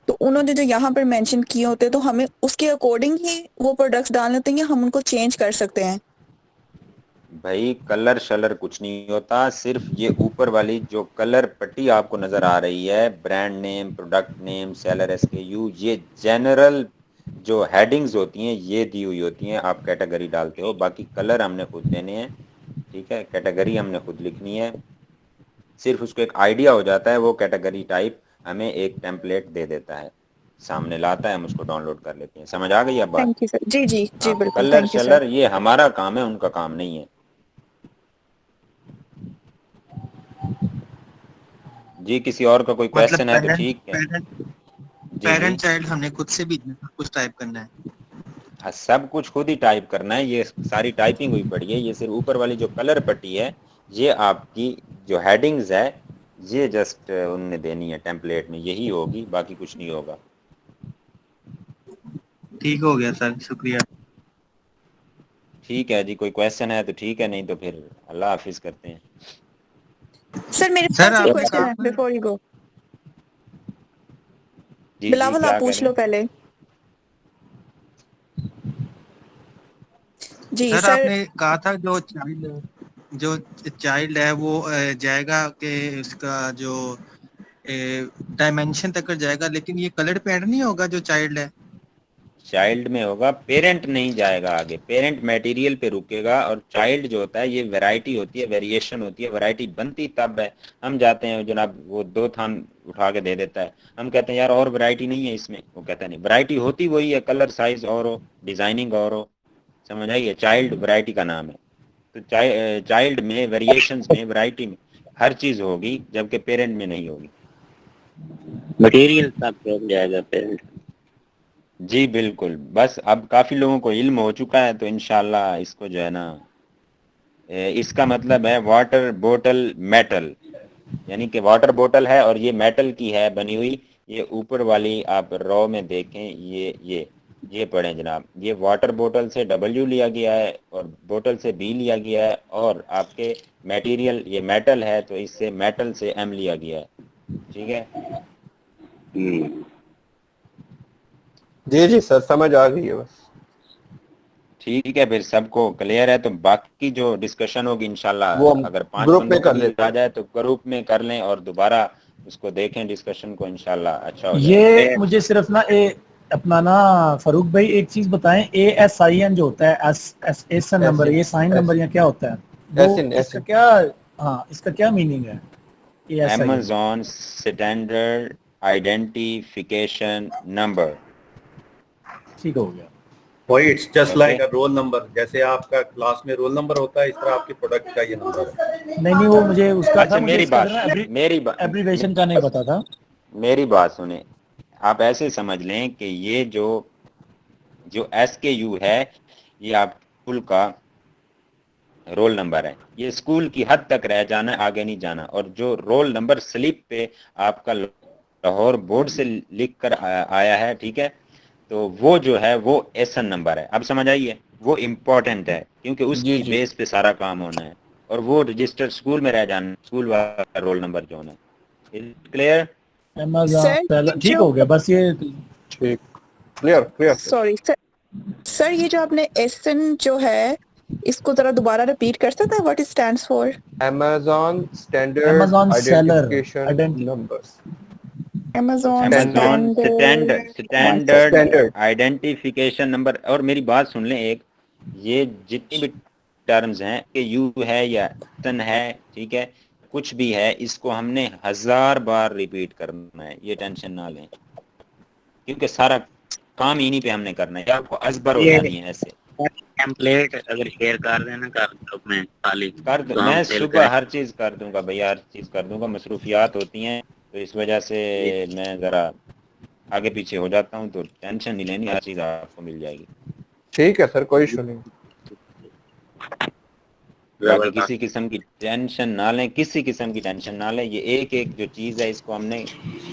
तो उन्होंने जो यहाँ पर मेंशन किए होते हैं तो हमें उसके अकॉर्डिंग ही वो प्रोडक्ट्स डालने होते हैं या हम उनको चेंज कर सकते हैं? भाई कलर शलर कुछ नहीं होता, सिर्फ ये ऊपर वाली जो कलर पट्टी आपको नजर आ रही है, brand name, product name, seller SKU, ये जनरल जो हेडिंग्स होती हैं ये दी हुई होती हैं। आप कैटेगरी डालते हो, बाकी कलर हमने खुद देने हैं, ठीक है। कैटेगरी हमने खुद लिखनी है, सिर्फ उसको एक आइडिया हो जाता है, वो कैटेगरी टाइप हमें एक टेम्पलेट दे देता है, सामने लाता है, हम उसको डाउनलोड कर लेते हैं। समझ आ गई अब बात? Thank you sir. जी जी जी हाँ, बिल्कुल, कलर थैंक यू शलर सर। ये हमारा काम है, उनका काम नहीं है। जी किसी और का कोई मतलब क्वेश्चन है तो ठीक है। जी पेरेंट जी चाइल्ड हमने खुद से भी कुछ टाइप करना है। हाँ, सब कुछ खुद ही टाइप करना है, ये सारी टाइपिंग हुई पड़ी है। ये सिर्फ ऊपर वाली जो कलर पट्टी है, ये आपकी जो हेडिंग्स है, ये जस्ट उनने देनी है टेम्पलेट में, यही होगी, बाकी कुछ नहीं होगा। ठीक हो गया सर, शुक्रिया। ठीक है जी, कोई क्वेश्चन है तो ठीक है, नहीं तो फिर अल्लाह हाफिज करते हैं। सर मेरे सर पास एक आपने क्वेश्चन है कहा बिफोर यू गो। जी जी बिलावल क्या आप कह पूछ रहे लो हैं? पहले। जी सर सर। आपने कहा था जो चाइल्ड है वो जाएगा कि उसका जो डायमेंशन तक जाएगा, लेकिन ये कलर पे ऐड नहीं होगा जो चाइल्ड है। चाइल्ड में होगा, पेरेंट नहीं जाएगा आगे, पेरेंट मटेरियल पे रुकेगा, और चाइल्ड जो होता है ये वैरायटी होती है, वेरिएशन होती है। वैरायटी बनती तब है, हम जाते हैं जनाब वो 2 थान उठा के दे देता है, हम कहते हैं यार और वैरायटी नहीं है इसमें, वो कहता है नहीं, वैरायटी होती वही है, कलर साइज और हो, डिजाइनिंग और हो। समझ आइए, चाइल्ड वैरायटी का नाम है। तो चाइल्ड में, वेरिएशंस में, वैरायटी में हर चीज होगी, जबकि पेरेंट में नहीं होगी। मटेरियल सब कौन जाएगा पेरेंट? जी बिल्कुल, बस अब काफी लोगों को इल्म हो चुका है, तो इंशाल्लाह इसको जो है ना, इसका मतलब है वाटर बोतल मेटल, यानी कि वाटर बोतल है और ये मेटल की है बनी हुई। ये ऊपर वाली आप रॉ में देखें, ये पढ़ें जनाब, ये वाटर बोतल से W लिया गया है और बोतल से B लिया गया है, और आपके मटेरियल ये मेटल है तो इससे मेटल से M लिया गया है, ठीक है। जी जी सर, समझ आ गई है बस। ठीक है, फिर सबको क्लियर है, तो बाकी जो डिस्कशन होगी इंशाल्लाह, वो हम अगर 5 ग्रुप बंदों में को कर भी लेते आ हैं। जाए तो ग्रुप में कर लें और दोबारा उसको देखें डिस्कशन को, इंशाल्लाह अच्छा हो ये जाएगा। मुझे सिर्फ ना अपना ना फारूक भाई एक चीज बताएं, ASIN जो होता है एसन नंबर, ये साइन नंबर या क्या होता है वो, एसिन इसका एसिन क्या, हाँ इसका क्या मीनिंग है ASIN? Amazon standard identification number. ठीक हो गया। वही, it's just okay, like a roll number, जैसे आपका क्लास में रोल नंबर होता है, इस तरह आपके प्रोडक्ट का ये नंबर है। नहीं वो मुझे उसका था, अच्छा मुझे इसका ना एब्रीवेशन का नहीं पता था। मेरी बात सुने, आप ऐसे समझ लें कि ये जो SKU है, ये आप स्कूल का रोल नंबर है, ये स्कूल की हद तक रह जाना है, आगे नहीं जाना। और जो रोल नंबर स्लिप पे आपका लाहौर बोर्ड से लिख कर आया है, ठीक है, तो वो जो है वो एसन नंबर है। अब समझ आइए, वो इम्पोर्टेंट है क्योंकि उसकी बेस पे सारा काम होना है, और वो रजिस्टर स्कूल में रह जाना, स्कूल वाला रोल नंबर जो होना है। क्लियर? Amazon ठीक हो गया बस ये। ठीक, clear clear. Sorry sir, sir ये जो आपने एसन जो है इसको जरा दोबारा रिपीट कर सकते हैं, what it stands for? Amazon standard Amazon seller identification number. Amazon standard identification number. और मेरी बात सुन लें एक, ये जितनी भी टर्म्स हैं कि यू है या सन है, ठीक है, कुछ भी है, इसको हमने 1000 बार रिपीट करना है, ये टेंशन ना लें, क्योंकि सारा काम इन्हीं पे हमने करना है, आपको अजबर हो जानी है ऐसे। टेम्पलेट अगर शेयर कर देना कर ग्रुप में खाली कर दो, तो हम मैं सेल सुबह करें। हर चीज कर दूंगा भैया, हर चीज कर दूंगा, मसरूफियात होती हैं तो इस वजह से मैं जरा आगे पीछे हो जाता हूँ, तो टेंशन नहीं लेनी, हर चीज आपको मिल जाएगी। ठीक है सर, कोई इशू नहीं। बाकी किसी किस्म की टेंशन ना लें, किसी किस्म की टेंशन ना लें, ये एक एक जो चीज है इसको हमने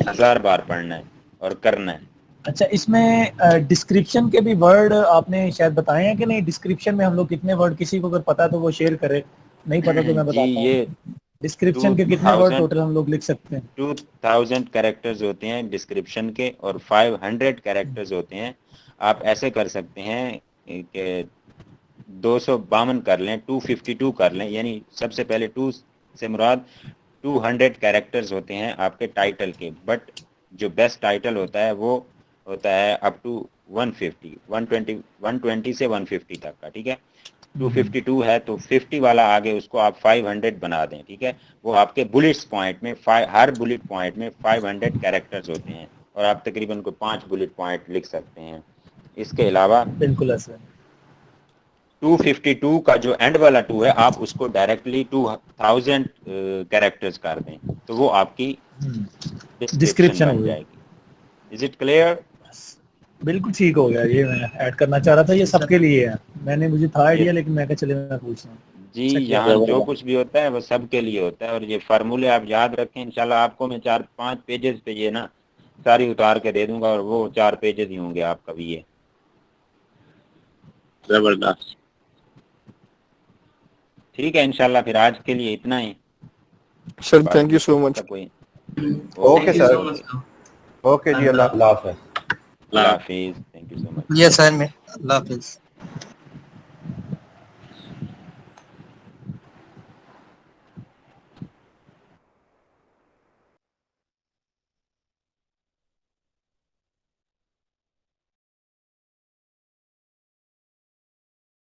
1000 बार पढ़ना है और करना है। अच्छा, इसमें डिस्क्रिप्शन के भी वर्ड आपने शायद बताए हैं कि नहीं? डिस्क्रिप्शन में हम लोग कितने वर्ड, किसी को अगर पता है तो वो शेयर करे, नहीं पता तो मैं जी बताता ये हूँ। डिस्क्रिप्शन के कितने वर्ड 2000 टोटल हम लोग लिख सकते हैं? 2000 कैरेक्टर्स होते हैं डिस्क्रिप्शन के और 500 कैरेक्टर्स होते हैं। आप ऐसे कर सकते हैं कि 252 कर लें, 252 कर लें, यानी सबसे पहले 2 से मुराद 200 कैरेक्टर्स होते हैं आपके टाइटल के, बट जो बेस्ट टाइटल होता है वो होता है अप टू 120 से 150 तक का, ठीक है। 252 है तो 50 वाला आगे उसको आप 500 बना दें, ठीक है। वो आपके बुलेट्स पॉइंट में हर बुलेट पॉइंट में 500 कैरेक्टर्स होते हैं और आप तकरीबन को 5 बुलेट पॉइंट लिख सकते हैं। इसके अलावा बिल्कुल ऐसे 252 का जो एंड वाला 2 है आप उसको डायरेक्टली 2000 कैरेक्टर्स कर दें तो वो आपकी डिस्क्रिप्शन बन जाएगी। Is it clear? बिल्कुल ठीक हो गया। ये मैं ऐड करना चाह रहा था, ये सबके लिए है। मुझे था आइडिया लेकिन मैं कहा चले मैं पूछ रहा हूँ। जी यहाँ जो कुछ भी होता है वो सबके लिए होता है और ये फार्मूले आप याद रखें। इंशाल्लाह आपको मैं 4-5 पेजेस पे ये ना सारी उतार के दे दूंगा और वो 4 पेजेस ही होंगे आपका भी। ये जबरदस्त, ठीक है। इंशाल्लाह फिर आज के लिए इतना ही sir. Thank you so much. Okay sir, okay जी, अल्लाह हाफिज़। अल्लाह हाफिज़, थैंक यू सो मच। ये सर में अल्लाह हाफिज़।